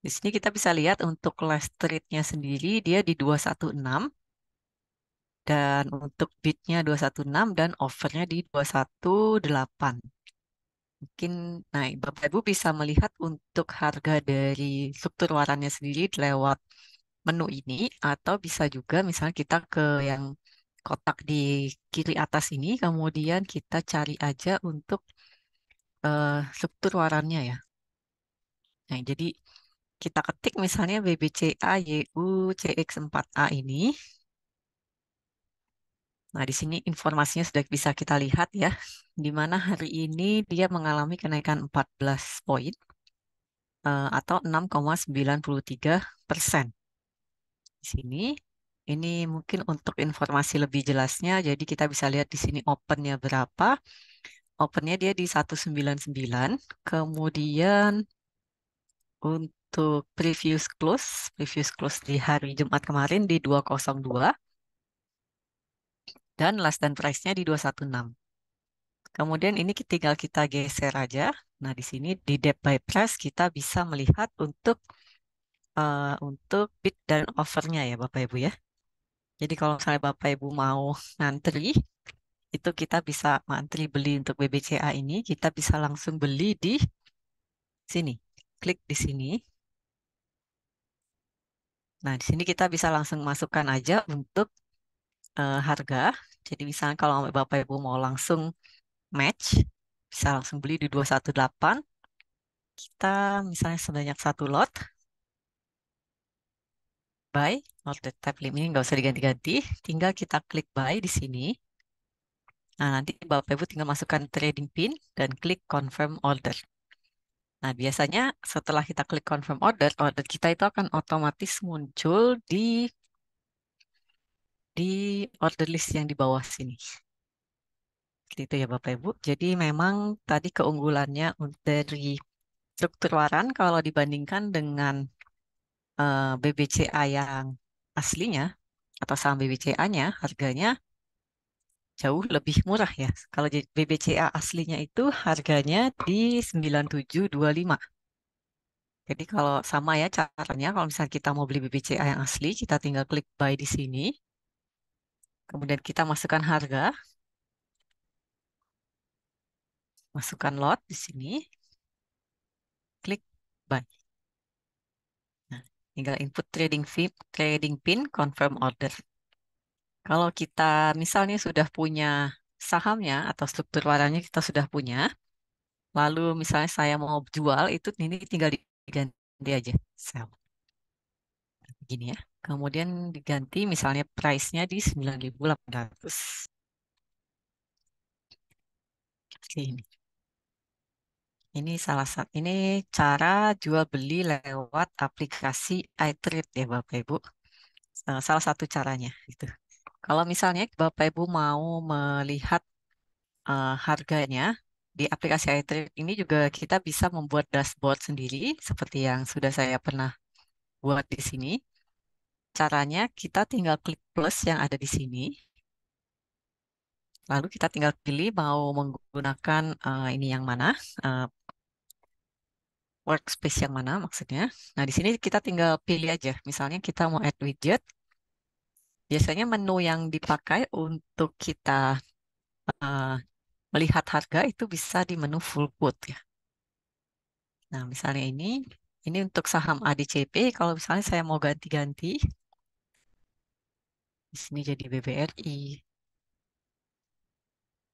di sini kita bisa lihat untuk last rate-nya sendiri dia di 216 dan untuk bid-nya 216 dan offer-nya di 218. Mungkin, nah, Bapak Ibu bisa melihat untuk harga dari struktur warannya sendiri lewat menu ini, atau bisa juga misalnya kita ke yang kotak di kiri atas ini, kemudian kita cari aja untuk struktur warannya ya. Nah, jadi kita ketik misalnya BBCA YU CX4A ini. Nah, di sini informasinya sudah bisa kita lihat ya, di mana hari ini dia mengalami kenaikan 14 poin atau 6,93%. Di sini, ini mungkin untuk informasi lebih jelasnya, jadi kita bisa lihat di sini opennya berapa. Opennya dia di 199, kemudian untuk previous close di hari Jumat kemarin di 202, dan last dan price-nya di 216. Kemudian ini tinggal kita geser aja. Nah, di sini di depth by price kita bisa melihat untuk bid dan offernya ya Bapak Ibu ya. Jadi kalau misalnya Bapak Ibu mau ngantri, itu kita bisa ngantri beli untuk BBCA ini, kita bisa langsung beli di sini. Klik di sini. Nah, di sini kita bisa langsung masukkan aja untuk harga. Jadi misalnya kalau Bapak Ibu mau langsung match, bisa langsung beli di 218. Kita misalnya sebanyak satu lot, buy, order type limit ini nggak usah diganti-ganti, tinggal kita klik buy di sini. Nah, nanti Bapak Ibu tinggal masukkan trading pin dan klik confirm order. Nah, biasanya setelah kita klik confirm order, order kita itu akan otomatis muncul di order list yang di bawah sini. Seperti itu ya Bapak Ibu. Jadi memang tadi keunggulannya dari struktur waran kalau dibandingkan dengan BBCA yang aslinya atau saham BBCA-nya harganya jauh lebih murah ya. Kalau BBCA aslinya itu harganya di 9725. Jadi kalau sama ya caranya, kalau misalnya kita mau beli BBCA yang asli, kita tinggal klik buy di sini. Kemudian kita masukkan harga, masukkan lot di sini, klik buy. Nah, tinggal input trading pin, confirm order. Kalau kita misalnya sudah punya sahamnya atau struktur warannya kita sudah punya, lalu misalnya saya mau jual itu ini tinggal diganti aja sell. Gini ya. Kemudian diganti misalnya price-nya di 9.800. Seperti ini. Ini cara jual beli lewat aplikasi iTrade ya Bapak Ibu. Salah satu caranya itu. Kalau misalnya Bapak Ibu mau melihat harganya di aplikasi iTrade ini juga kita bisa membuat dashboard sendiri seperti yang sudah saya pernah buat di sini. Caranya kita tinggal klik plus yang ada di sini. Lalu kita tinggal pilih mau menggunakan ini yang mana, eh, workspace yang mana maksudnya. Nah, di sini kita tinggal pilih aja. Misalnya kita mau add widget. Biasanya menu yang dipakai untuk kita eh, melihat harga itu bisa di menu full quote ya. Nah, misalnya ini untuk saham ADCP. Kalau misalnya saya mau ganti-ganti, di sini jadi BBRI.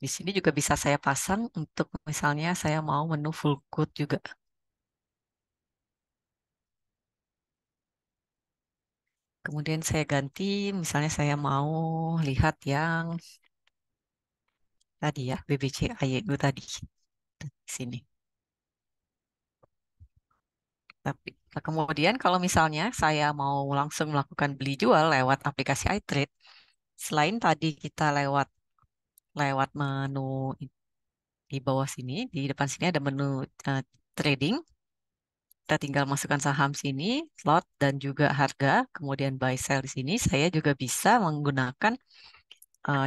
Di sini juga bisa saya pasang untuk misalnya saya mau menu full quote juga. Kemudian saya ganti, misalnya saya mau lihat yang tadi ya, BBC IEU tadi. Di sini. Tapi kemudian kalau misalnya saya mau langsung melakukan beli jual lewat aplikasi iTrade, selain tadi kita lewat lewat menu di bawah sini, di depan sini ada menu trading. Kita tinggal masukkan saham sini, slot dan juga harga, kemudian buy sell di sini. Saya juga bisa menggunakan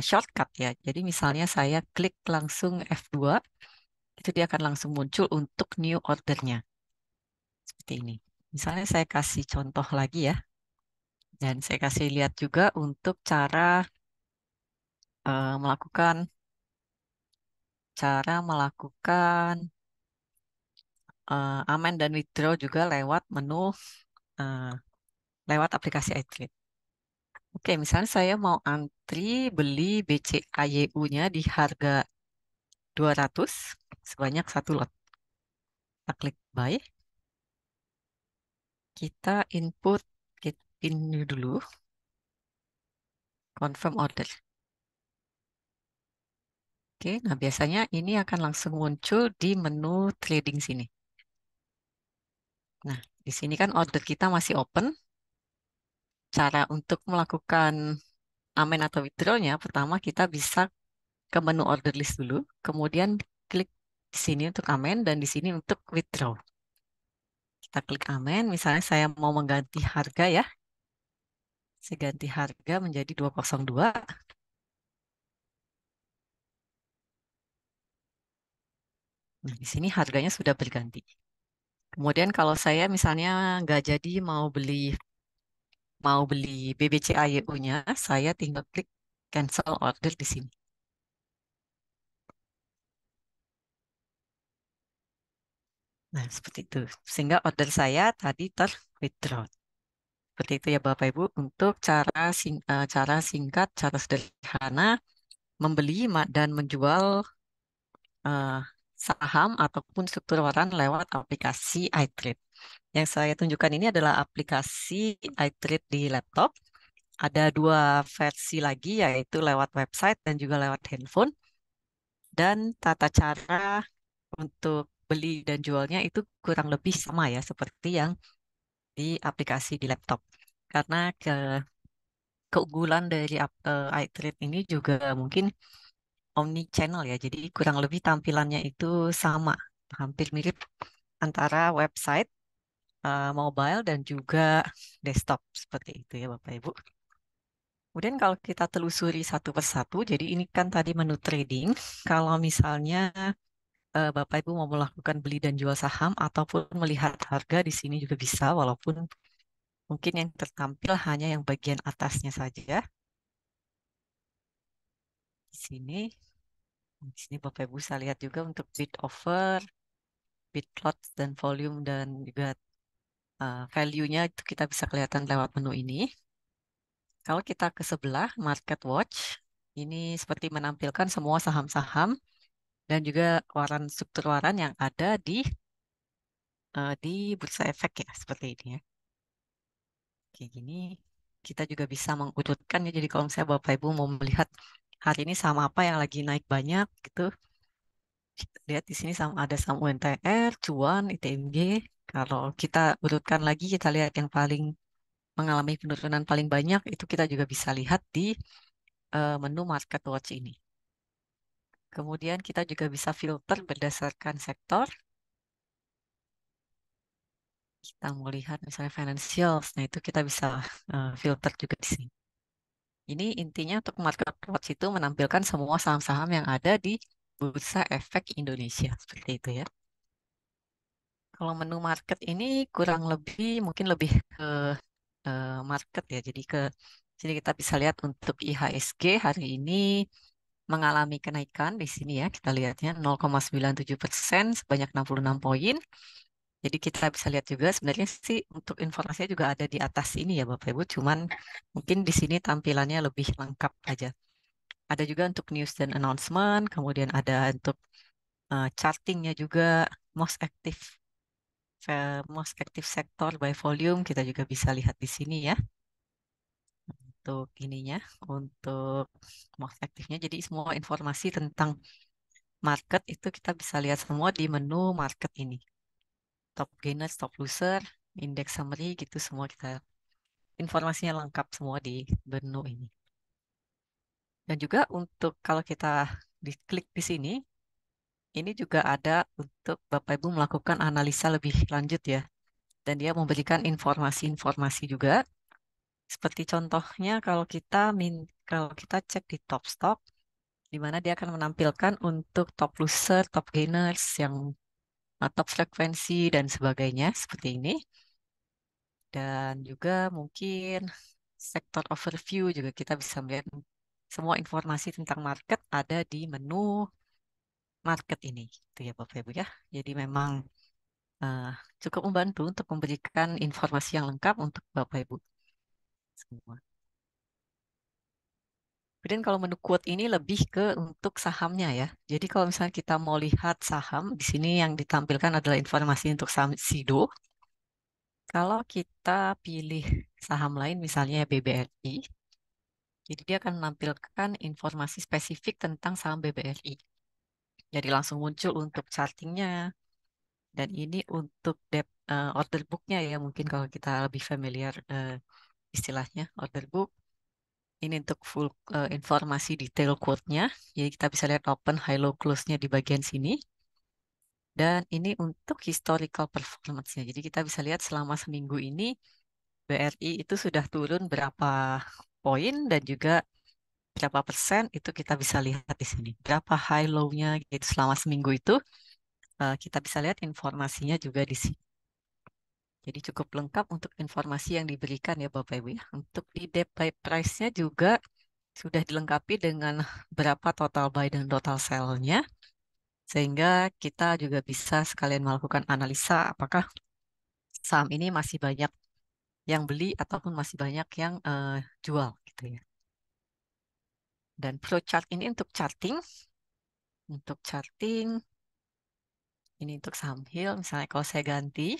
shortcut ya. Jadi misalnya saya klik langsung F2, itu dia akan langsung muncul untuk new ordernya. Seperti ini. Misalnya saya kasih contoh lagi ya. Dan saya kasih lihat juga untuk melakukan amen dan withdraw juga lewat menu eh, lewat aplikasi iTrade. Oke, misalnya saya mau antri beli BCAYU-nya di harga 200 sebanyak satu lot. Kita klik buy, kita input PIN dulu, confirm order. Oke, nah biasanya ini akan langsung muncul di menu trading sini. Nah, di sini kan order kita masih open. Cara untuk melakukan amen atau withdrawnya, pertama kita bisa ke menu order list dulu, kemudian klik di sini untuk amen dan di sini untuk withdraw. Kita klik amen, misalnya saya mau mengganti harga ya, saya ganti harga menjadi 202. Nah, di sini harganya sudah berganti. Kemudian kalau saya misalnya nggak jadi mau beli BBCAYU-nya, saya tinggal klik cancel order di sini. Nah, seperti itu. Sehingga order saya tadi ter-withdraw. Seperti itu ya Bapak Ibu untuk cara singkat, cara sederhana membeli dan menjual eh, saham ataupun struktur waran lewat aplikasi iTrade. Yang saya tunjukkan ini adalah aplikasi iTrade di laptop. Ada dua versi lagi yaitu lewat website dan juga lewat handphone. Dan tata cara untuk beli dan jualnya itu kurang lebih sama ya seperti yang di aplikasi di laptop. Karena keunggulan dari iTrade ini juga mungkin omni channel ya. Jadi kurang lebih tampilannya itu sama, hampir mirip antara website, mobile dan juga desktop seperti itu ya Bapak Ibu. Kemudian kalau kita telusuri satu persatu, jadi ini kan tadi menu trading. Kalau misalnya Bapak Ibu mau melakukan beli dan jual saham ataupun melihat harga di sini juga bisa, walaupun mungkin yang tertampil hanya yang bagian atasnya saja. Di sini, Bapak Ibu bisa lihat juga untuk bid offer, bid lot dan volume dan juga value-nya itu kita bisa kelihatan lewat menu ini. Kalau kita ke sebelah Market Watch, ini seperti menampilkan semua saham-saham dan juga struktur waran yang ada di Bursa Efek ya, seperti ini ya. Kayak gini, kita juga bisa mengurutkan ya. Jadi kalau misalnya Bapak Ibu mau melihat hari ini saham apa yang lagi naik banyak gitu, kita lihat di sini ada saham UNTR, Cuan, ITMG. Kalau kita urutkan lagi, kita lihat yang paling mengalami penurunan paling banyak, itu kita juga bisa lihat di menu Market Watch ini. Kemudian kita juga bisa filter berdasarkan sektor. Kita mau lihat misalnya financials, nah itu kita bisa filter juga di sini. Ini intinya untuk market watch itu menampilkan semua saham-saham yang ada di Bursa Efek Indonesia. Seperti itu ya. Kalau menu market ini kurang lebih mungkin lebih ke market ya. Jadi sini kita bisa lihat untuk IHSG hari ini mengalami kenaikan di sini ya. Kita lihatnya 0,97% sebanyak 66 poin. Jadi kita bisa lihat juga sebenarnya sih untuk informasinya juga ada di atas ini ya Bapak Ibu. Cuman mungkin di sini tampilannya lebih lengkap aja. Ada juga untuk news dan announcement, kemudian ada untuk chartingnya juga, most active most active sector by volume kita juga bisa lihat di sini ya. Untuk ininya, untuk most aktifnya. Jadi semua informasi tentang market itu kita bisa lihat semua di menu market ini. Top gainer, top loser, index summary gitu semua kita informasinya lengkap semua di menu ini. Dan juga untuk kalau kita diklik di sini, Ini juga ada untuk Bapak Ibu melakukan analisa lebih lanjut ya. Dan dia memberikan informasi-informasi juga. Seperti contohnya kalau kita cek di top stock, di mana dia akan menampilkan untuk top loser, top gainers, yang top frekuensi dan sebagainya seperti ini. Dan juga mungkin sektor overview juga kita bisa melihat semua informasi tentang market ada di menu market ini, gitu ya Bapak Ibu ya. Jadi memang eh, cukup membantu untuk memberikan informasi yang lengkap untuk Bapak Ibu semua. Kemudian kalau menu quote ini lebih ke untuk sahamnya ya. Jadi kalau misalnya kita mau lihat saham, di sini yang ditampilkan adalah informasi untuk saham SIDO. Kalau kita pilih saham lain misalnya BBRI, jadi dia akan menampilkan informasi spesifik tentang saham BBRI. Jadi langsung muncul untuk chartingnya, dan ini untuk order booknya ya, mungkin kalau kita lebih familiar istilahnya order book. Ini untuk full informasi detail quote-nya. Jadi kita bisa lihat open, high, low, close-nya di bagian sini. Dan ini untuk historical performance-nya. Jadi kita bisa lihat selama seminggu ini BRI itu sudah turun berapa poin dan juga berapa persen itu kita bisa lihat di sini. Berapa high low-nya gitu selama seminggu itu kita bisa lihat informasinya juga di sini. Jadi cukup lengkap untuk informasi yang diberikan ya Bapak Ibu ya. Untuk di depth by price-nya juga sudah dilengkapi dengan berapa total buy dan total sell-nya. Sehingga kita juga bisa sekalian melakukan analisa apakah saham ini masih banyak yang beli ataupun masih banyak yang jual gitu ya. Dan flow chart ini untuk charting. Untuk charting, ini untuk saham Hill. Misalnya kalau saya ganti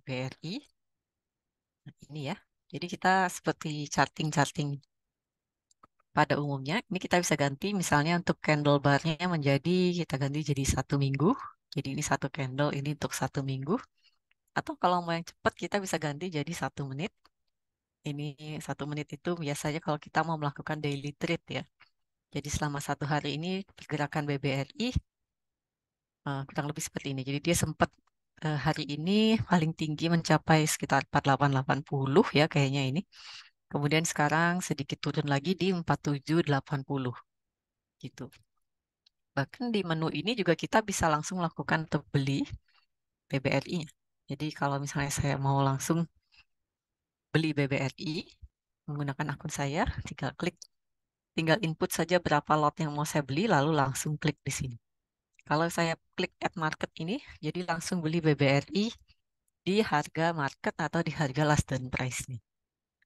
BRI, nah ini ya. Jadi kita seperti charting-charting pada umumnya. Ini kita bisa ganti misalnya untuk candle bar-nya menjadi, kita ganti jadi 1 minggu. Jadi ini 1 candle, ini untuk 1 minggu. Atau kalau mau yang cepat, kita bisa ganti jadi 1 menit. Ini 1 menit itu biasanya kalau kita mau melakukan daily trade ya. Jadi selama 1 hari ini pergerakan BBRI kurang lebih seperti ini. Jadi dia sempat hari ini paling tinggi mencapai sekitar 4880 ya kayaknya ini. Kemudian sekarang sedikit turun lagi di 4780 gitu. Bahkan di menu ini juga kita bisa langsung melakukan untuk beli BBRI-nya. Jadi kalau misalnya saya mau langsung beli BBRI menggunakan akun saya, tinggal input saja berapa lot yang mau saya beli, lalu langsung klik di sini. Kalau saya klik add market ini, jadi langsung beli BBRI di harga market atau di harga last done price nih.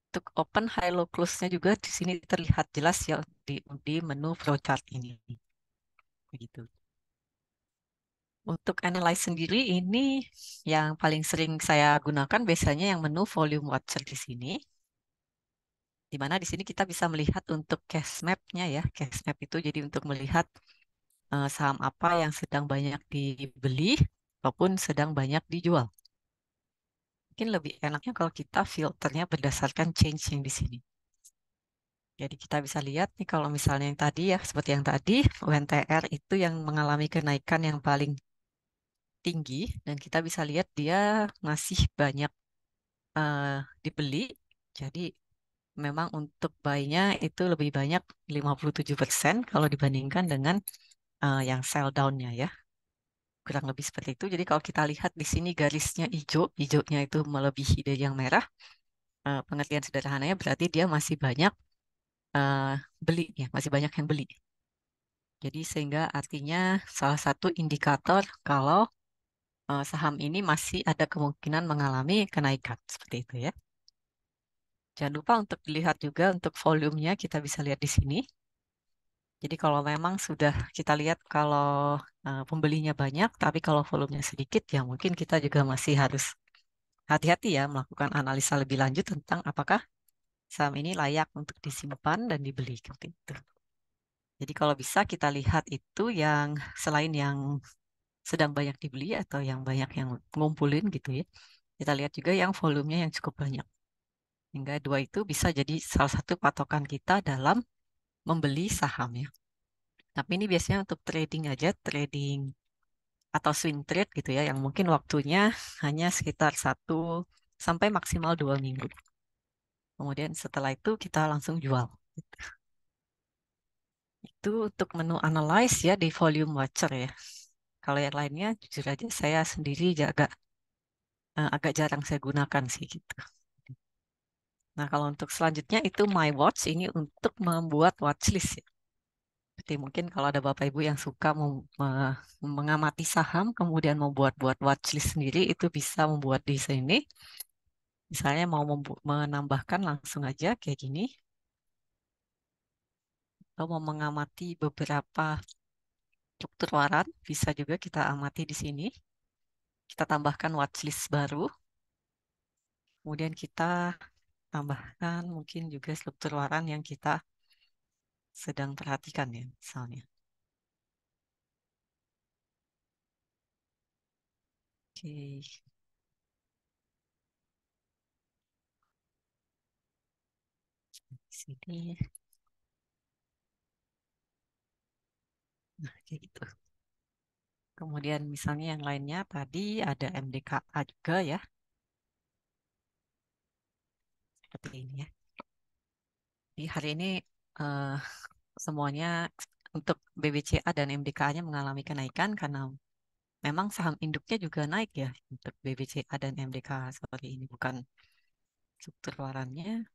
Untuk open, high, low, close-nya juga di sini terlihat jelas ya di menu flow chart ini. Begitu. Untuk analyze sendiri ini yang paling sering saya gunakan biasanya yang menu volume watcher di sini. Di mana di sini kita bisa melihat untuk cash map-nya ya. Cash map itu jadi untuk melihat saham apa yang sedang banyak dibeli ataupun sedang banyak dijual. Mungkin lebih enaknya kalau kita filternya berdasarkan change yang di sini. Jadi kita bisa lihat nih kalau misalnya yang tadi ya, seperti yang tadi, UNTR itu yang mengalami kenaikan yang paling tinggi dan kita bisa lihat dia masih banyak eh, dibeli. Jadi memang untuk buy-nya itu lebih banyak 57% kalau dibandingkan dengan yang sell down-nya ya. Kurang lebih seperti itu. Jadi kalau kita lihat di sini garisnya hijau, hijaunya itu melebihi dari yang merah. Pengertian sederhananya berarti dia masih banyak eh, beli ya, masih banyak yang beli. Jadi sehingga artinya salah satu indikator kalau saham ini masih ada kemungkinan mengalami kenaikan seperti itu ya. Jangan lupa untuk dilihat juga untuk volumenya kita bisa lihat di sini. Jadi kalau memang sudah kita lihat kalau pembelinya banyak, tapi kalau volumenya sedikit ya mungkin kita juga masih harus hati-hati ya melakukan analisa lebih lanjut tentang apakah saham ini layak untuk disimpan dan dibeli seperti itu. Jadi kalau bisa kita lihat itu yang selain yang sedang banyak dibeli atau yang banyak yang ngumpulin gitu ya. Kita lihat juga yang volumenya yang cukup banyak. Hingga dua itu bisa jadi salah satu patokan kita dalam membeli saham ya. Tapi ini biasanya untuk trading aja, trading atau swing trade gitu ya, yang mungkin waktunya hanya sekitar 1 sampai maksimal 2 minggu. Kemudian setelah itu kita langsung jual. Itu untuk menu analyze ya di volume watcher ya. Kalau yang lainnya jujur aja saya sendiri agak jarang saya gunakan sih gitu. Nah, kalau untuk selanjutnya itu My Watch ini untuk membuat watchlist ya. Jadi mungkin kalau ada Bapak Ibu yang suka mengamati saham, kemudian membuat-buat watchlist sendiri, itu bisa membuat di sini. Misalnya mau menambahkan langsung aja kayak gini, atau mau mengamati beberapa struktur waran, bisa juga kita amati di sini. Kita tambahkan watchlist baru, kemudian kita tambahkan mungkin juga struktur waran yang kita sedang perhatikan ya, misalnya. Oke, di sini. Nah, kayak gitu. Kemudian misalnya yang lainnya tadi ada MDKA juga ya, seperti ini ya. Di hari ini eh, semuanya untuk BBCA dan MDKA-nya mengalami kenaikan karena memang saham induknya juga naik ya untuk BBCA dan MDKA seperti ini, bukan struktur warannya.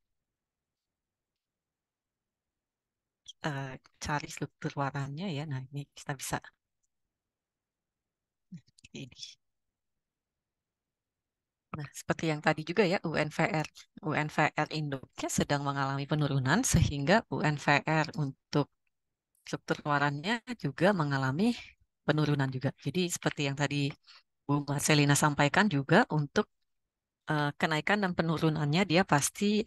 Kita cari struktur warannya ya. Nah, ini kita bisa ini. Nah, seperti yang tadi juga ya, UNVR induknya sedang mengalami penurunan sehingga UNVR untuk struktur warannya juga mengalami penurunan juga. Jadi seperti yang tadi Bu Marcelina sampaikan juga untuk kenaikan dan penurunannya dia pasti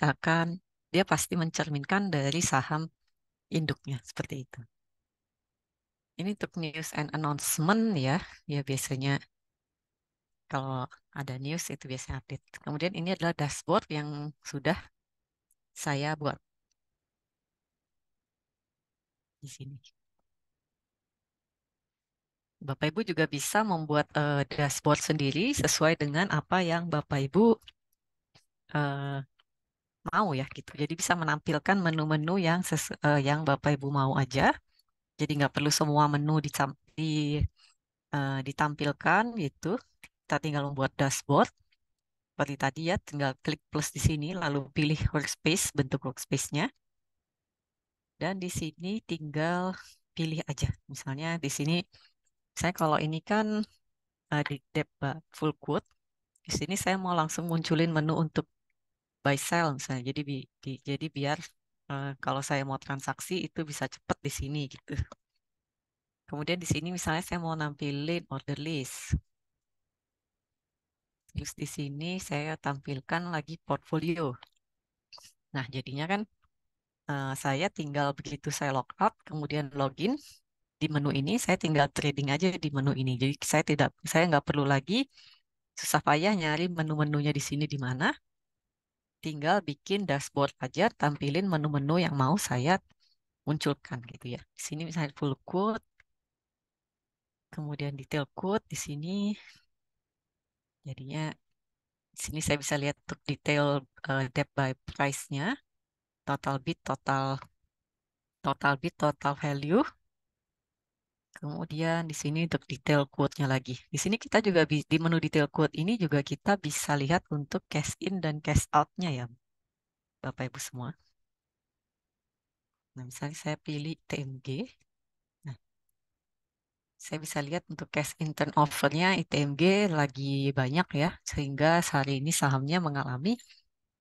mencerminkan dari saham induknya seperti itu. Ini untuk news and announcement ya. Ya biasanya kalau ada news itu biasanya update. Kemudian ini adalah dashboard yang sudah saya buat di sini. Bapak Ibu juga bisa membuat dashboard sendiri sesuai dengan apa yang Bapak Ibu eh, mau ya gitu. Jadi bisa menampilkan menu-menu yang Bapak Ibu mau aja. Jadi nggak perlu semua menu ditampilkan gitu. Kita tinggal membuat dashboard. Seperti tadi ya, tinggal klik plus di sini, lalu pilih workspace, bentuk workspace-nya. Dan di sini tinggal pilih aja. Misalnya di sini, saya kalau ini kan di tab full quote, di sini saya mau langsung munculin menu untuk buy sell misalnya. Jadi biar kalau saya mau transaksi itu bisa cepat di sini gitu. Kemudian di sini misalnya saya mau nampilin order list. Terus di sini saya tampilkan lagi portfolio. Nah, jadinya kan saya tinggal begitu saya log out, kemudian login di menu ini, saya tinggal trading aja di menu ini. Jadi saya nggak perlu lagi susah payah nyari menu-menunya di sini di mana. Tinggal bikin dashboard aja, tampilin menu-menu yang mau saya munculkan gitu ya. Di sini misalnya full quote, kemudian detail quote di sini. Jadinya di sini saya bisa lihat untuk detail depth by price-nya, total bid, total value. Kemudian di sini untuk detail quote-nya lagi. Di sini kita juga di menu detail quote ini juga kita bisa lihat untuk cash in dan cash out-nya ya, Bapak Ibu semua. Nah, misalnya saya pilih TMG. Nah, saya bisa lihat untuk cash in turnover-nya ITMG lagi banyak ya, sehingga hari ini sahamnya mengalami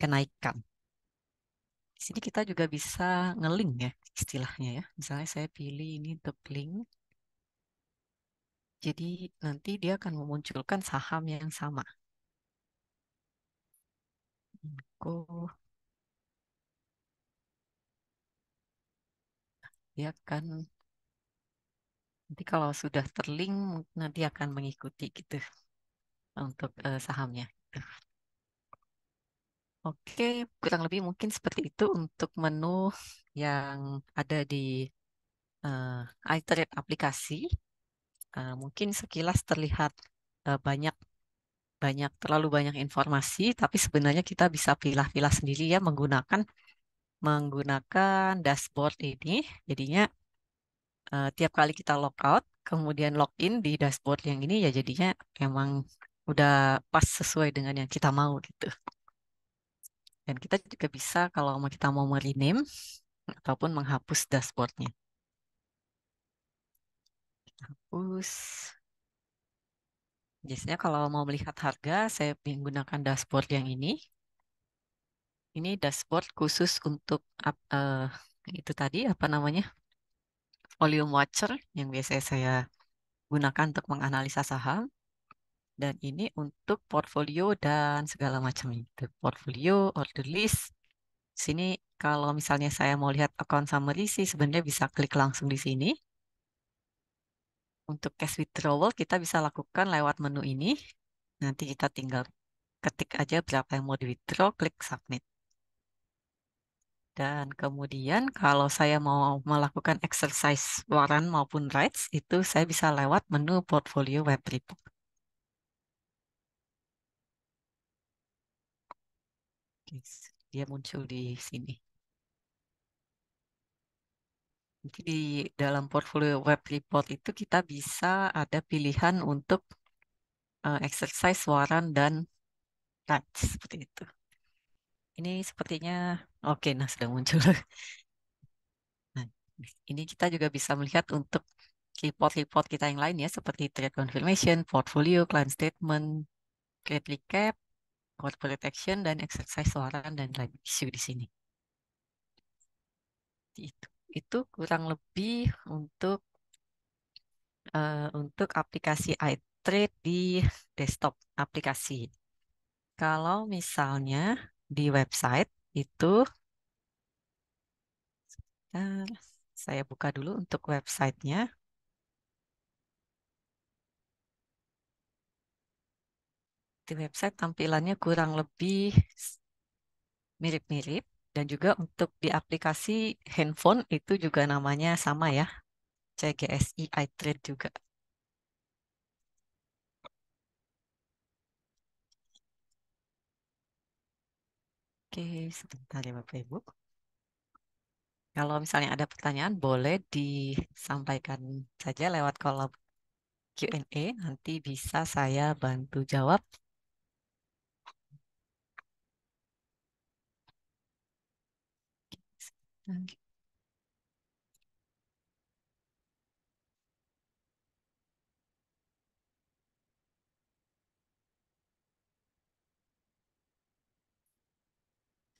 kenaikan. Di sini kita juga bisa ngelink ya istilahnya ya. Misalnya saya pilih ini untuk link. Jadi nanti dia akan memunculkan saham yang sama. Inco, dia akan nanti kalau sudah terlink nanti akan mengikuti gitu untuk sahamnya. Oke, kurang lebih mungkin seperti itu untuk menu yang ada di iTrade aplikasi, mungkin sekilas terlihat banyak banyak terlalu banyak informasi, tapi sebenarnya kita bisa pilah-pilah sendiri ya menggunakan dashboard ini. Jadinya tiap kali kita log out, kemudian login di dashboard yang ini ya jadinya emang udah pas sesuai dengan yang kita mau gitu. Dan kita juga bisa kalau kita mau rename ataupun menghapus dashboardnya. Hapus. Biasanya kalau mau melihat harga, saya menggunakan dashboard yang ini. Ini dashboard khusus untuk itu tadi apa namanya? Volume Watcher yang biasanya saya gunakan untuk menganalisa saham. Dan ini untuk portfolio dan segala macam itu. Portfolio, order list. Sini kalau misalnya saya mau lihat account summary sih sebenarnya bisa klik langsung di sini. Untuk cash withdrawal kita bisa lakukan lewat menu ini. Nanti kita tinggal ketik aja berapa yang mau di withdraw, klik submit. Dan kemudian kalau saya mau melakukan exercise warrant maupun rights, itu saya bisa lewat menu portfolio web report. Oke, dia muncul di sini. Nanti di dalam portfolio web report itu kita bisa ada pilihan untuk exercise warrant dan rights seperti itu. Ini sepertinya oke, nah sudah muncul. Nah, ini kita juga bisa melihat untuk report-report kita yang lain ya, seperti trade confirmation, portfolio, client statement, trade recap, corporate action, dan exercise warrant dan lain isu di sini. Itu, itu kurang lebih untuk aplikasi iTrade di desktop aplikasi. Kalau misalnya di website itu, eh, saya buka dulu untuk websitenya. Di website tampilannya kurang lebih mirip-mirip. Dan juga untuk di aplikasi handphone itu juga namanya sama ya, CGSI iTrade juga. Oke, sebentar ya Bapak Ibu. Kalau misalnya ada pertanyaan, boleh disampaikan saja lewat kolom Q&A. Nanti bisa saya bantu jawab.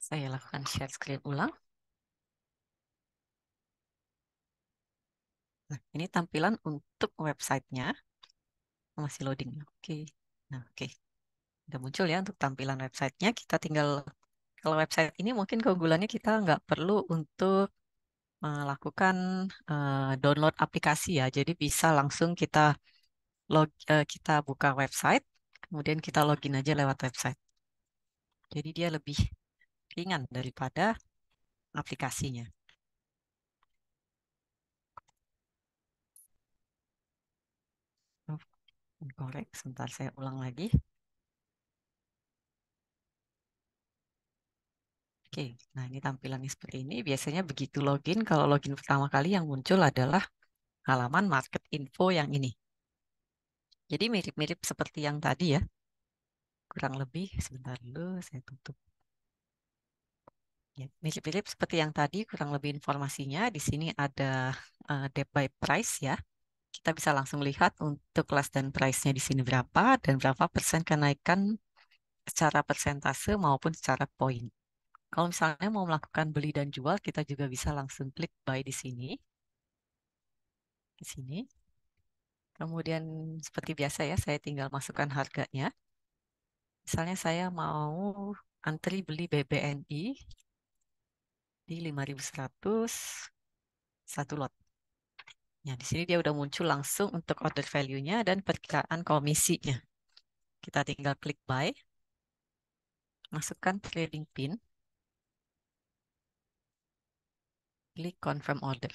Saya lakukan share screen ulang. Nah, ini tampilan untuk websitenya. Masih loading. Oke. Nah, oke. Udah muncul ya untuk tampilan websitenya. Kita tinggal, kalau website ini mungkin keunggulannya kita nggak perlu untuk melakukan download aplikasi ya. Jadi bisa langsung kita buka website, kemudian kita login aja lewat website. Jadi dia lebih ringan daripada aplikasinya. Oh, korek, sebentar saya ulang lagi. Oke, nah ini tampilannya seperti ini. Biasanya begitu login, kalau login pertama kali yang muncul adalah halaman market info yang ini. Jadi mirip-mirip seperti yang tadi ya. Kurang lebih, sebentar dulu saya tutup. Ya, mirip-mirip seperti yang tadi, kurang lebih informasinya. Di sini ada dep by price ya. Kita bisa langsung lihat untuk kelas dan price-nya di sini berapa dan berapa persen kenaikan secara persentase maupun secara poin. Kalau misalnya mau melakukan beli dan jual, kita juga bisa langsung klik buy di sini. Di sini. Kemudian seperti biasa ya, saya tinggal masukkan harganya. Misalnya saya mau antri beli BBNI di 5.100 satu lot. Ya, di sini dia udah muncul langsung untuk order value-nya dan perkiraan komisinya. Kita tinggal klik buy, masukkan trading pin, klik confirm order.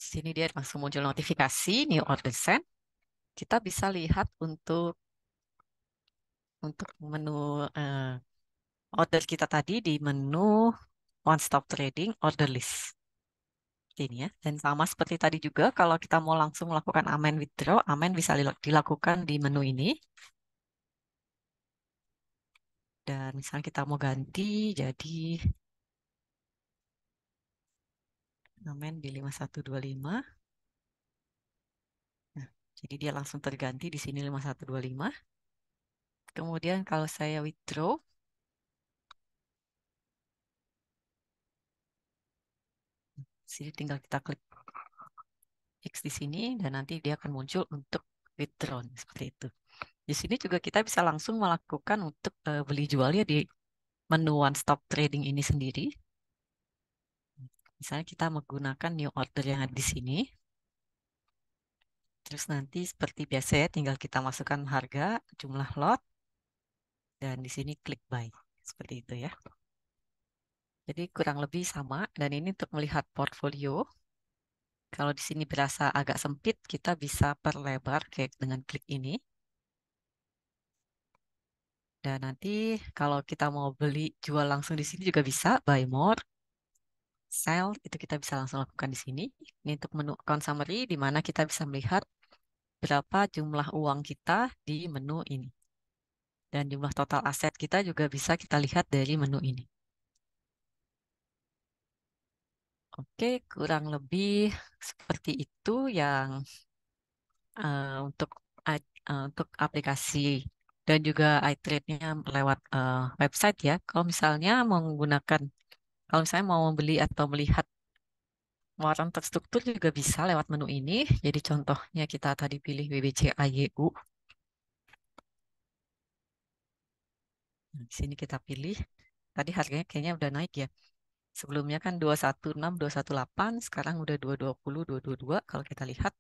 Di sini dia langsung muncul notifikasi new order sent. Kita bisa lihat untuk menu eh, order kita tadi di menu one stop trading order list. Ini ya. Dan sama seperti tadi juga, kalau kita mau langsung melakukan amen withdraw, amen bisa dilakukan di menu ini. Dan misalnya kita mau ganti jadi amen di 5125. Nah, jadi dia langsung terganti di sini 5125. Kemudian kalau saya withdraw, sini tinggal kita klik X di sini dan nanti dia akan muncul untuk withdraw seperti itu. Di sini juga kita bisa langsung melakukan untuk beli jualnya di menu one stop trading ini sendiri. Misalnya kita menggunakan new order yang ada di sini. Terus nanti seperti biasa ya, tinggal kita masukkan harga, jumlah lot, dan di sini klik buy. Seperti itu ya. Jadi kurang lebih sama. Dan ini untuk melihat portfolio. Kalau di sini berasa agak sempit, kita bisa perlebar kayak dengan klik ini. Dan nanti kalau kita mau beli jual langsung di sini juga bisa, buy more, sell, itu kita bisa langsung lakukan di sini. Ini untuk menu account summary, di mana kita bisa melihat berapa jumlah uang kita di menu ini. Dan jumlah total aset kita juga bisa kita lihat dari menu ini. Oke, kurang lebih seperti itu yang untuk untuk aplikasi dan juga iTrade-nya lewat website ya. Kalau misalnya mau membeli atau melihat waran terstruktur juga bisa lewat menu ini. Jadi contohnya kita tadi pilih BBC AYU. Nah, di sini kita pilih. Tadi harganya kayaknya udah naik ya. Sebelumnya kan 216, 218, sekarang udah 220, 222 kalau kita lihat.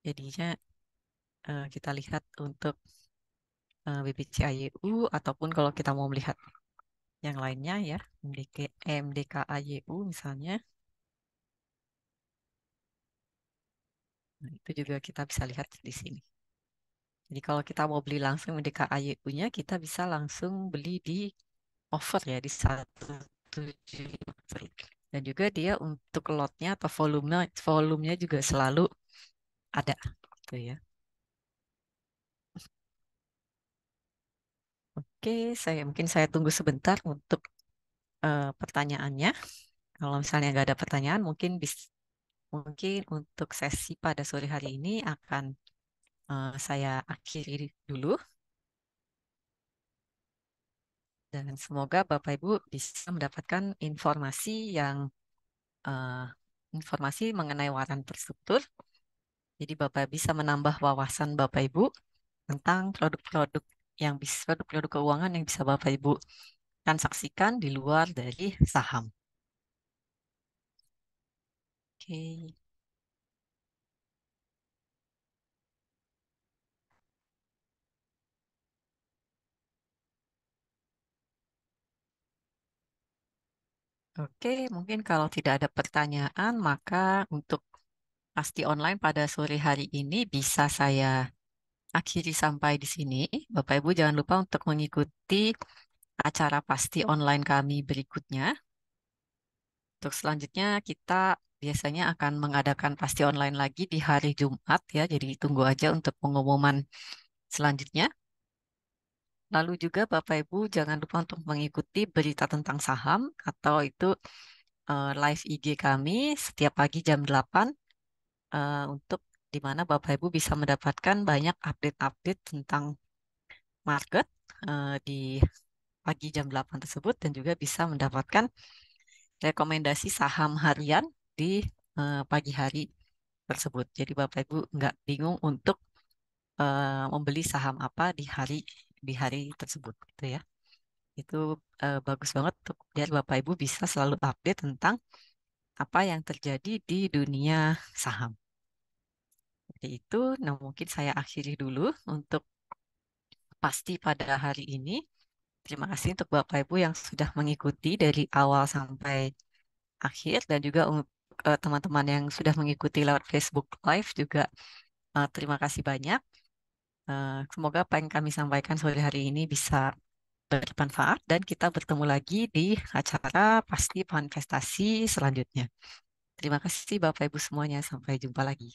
Jadinya kita lihat untuk BBC AYU ataupun kalau kita mau melihat yang lainnya ya, MDK AYU misalnya. Nah, itu juga kita bisa lihat di sini. Jadi kalau kita mau beli langsung MDK AYU-nya, kita bisa langsung beli di over ya di 175. Dan juga dia untuk lotnya atau volumenya juga selalu ada gitu ya. Oke, mungkin saya tunggu sebentar untuk pertanyaannya. Kalau misalnya nggak ada pertanyaan, mungkin untuk sesi pada sore hari ini akan saya akhiri dulu. Dan semoga Bapak Ibu bisa mendapatkan eh, informasi mengenai waran terstruktur. Jadi Bapak bisa menambah wawasan Bapak Ibu tentang produk-produk keuangan yang bisa Bapak Ibu transaksikan di luar dari saham. Oke. Oke, mungkin kalau tidak ada pertanyaan, maka untuk pasti online pada sore hari ini bisa saya akhiri sampai di sini. Bapak Ibu jangan lupa untuk mengikuti acara pasti online kami berikutnya. Untuk selanjutnya kita biasanya akan mengadakan pasti online lagi di hari Jumat ya. Jadi tunggu aja untuk pengumuman selanjutnya. Lalu juga Bapak Ibu jangan lupa untuk mengikuti berita tentang saham atau itu live IG kami setiap pagi jam 8 untuk di mana Bapak Ibu bisa mendapatkan banyak update-update tentang market di pagi jam 8 tersebut dan juga bisa mendapatkan rekomendasi saham harian di pagi hari tersebut. Jadi Bapak Ibu nggak bingung untuk membeli saham apa di hari tersebut gitu ya. Itu bagus banget untuk biar Bapak Ibu bisa selalu update tentang apa yang terjadi di dunia saham. Seperti itu. Nah, mungkin saya akhiri dulu untuk pasti pada hari ini. Terima kasih untuk Bapak Ibu yang sudah mengikuti dari awal sampai akhir dan juga teman-teman yang sudah mengikuti lewat Facebook Live juga terima kasih banyak. Semoga apa yang kami sampaikan sore hari ini bisa bermanfaat dan kita bertemu lagi di acara pasti investasi selanjutnya. Terima kasih Bapak Ibu semuanya. Sampai jumpa lagi.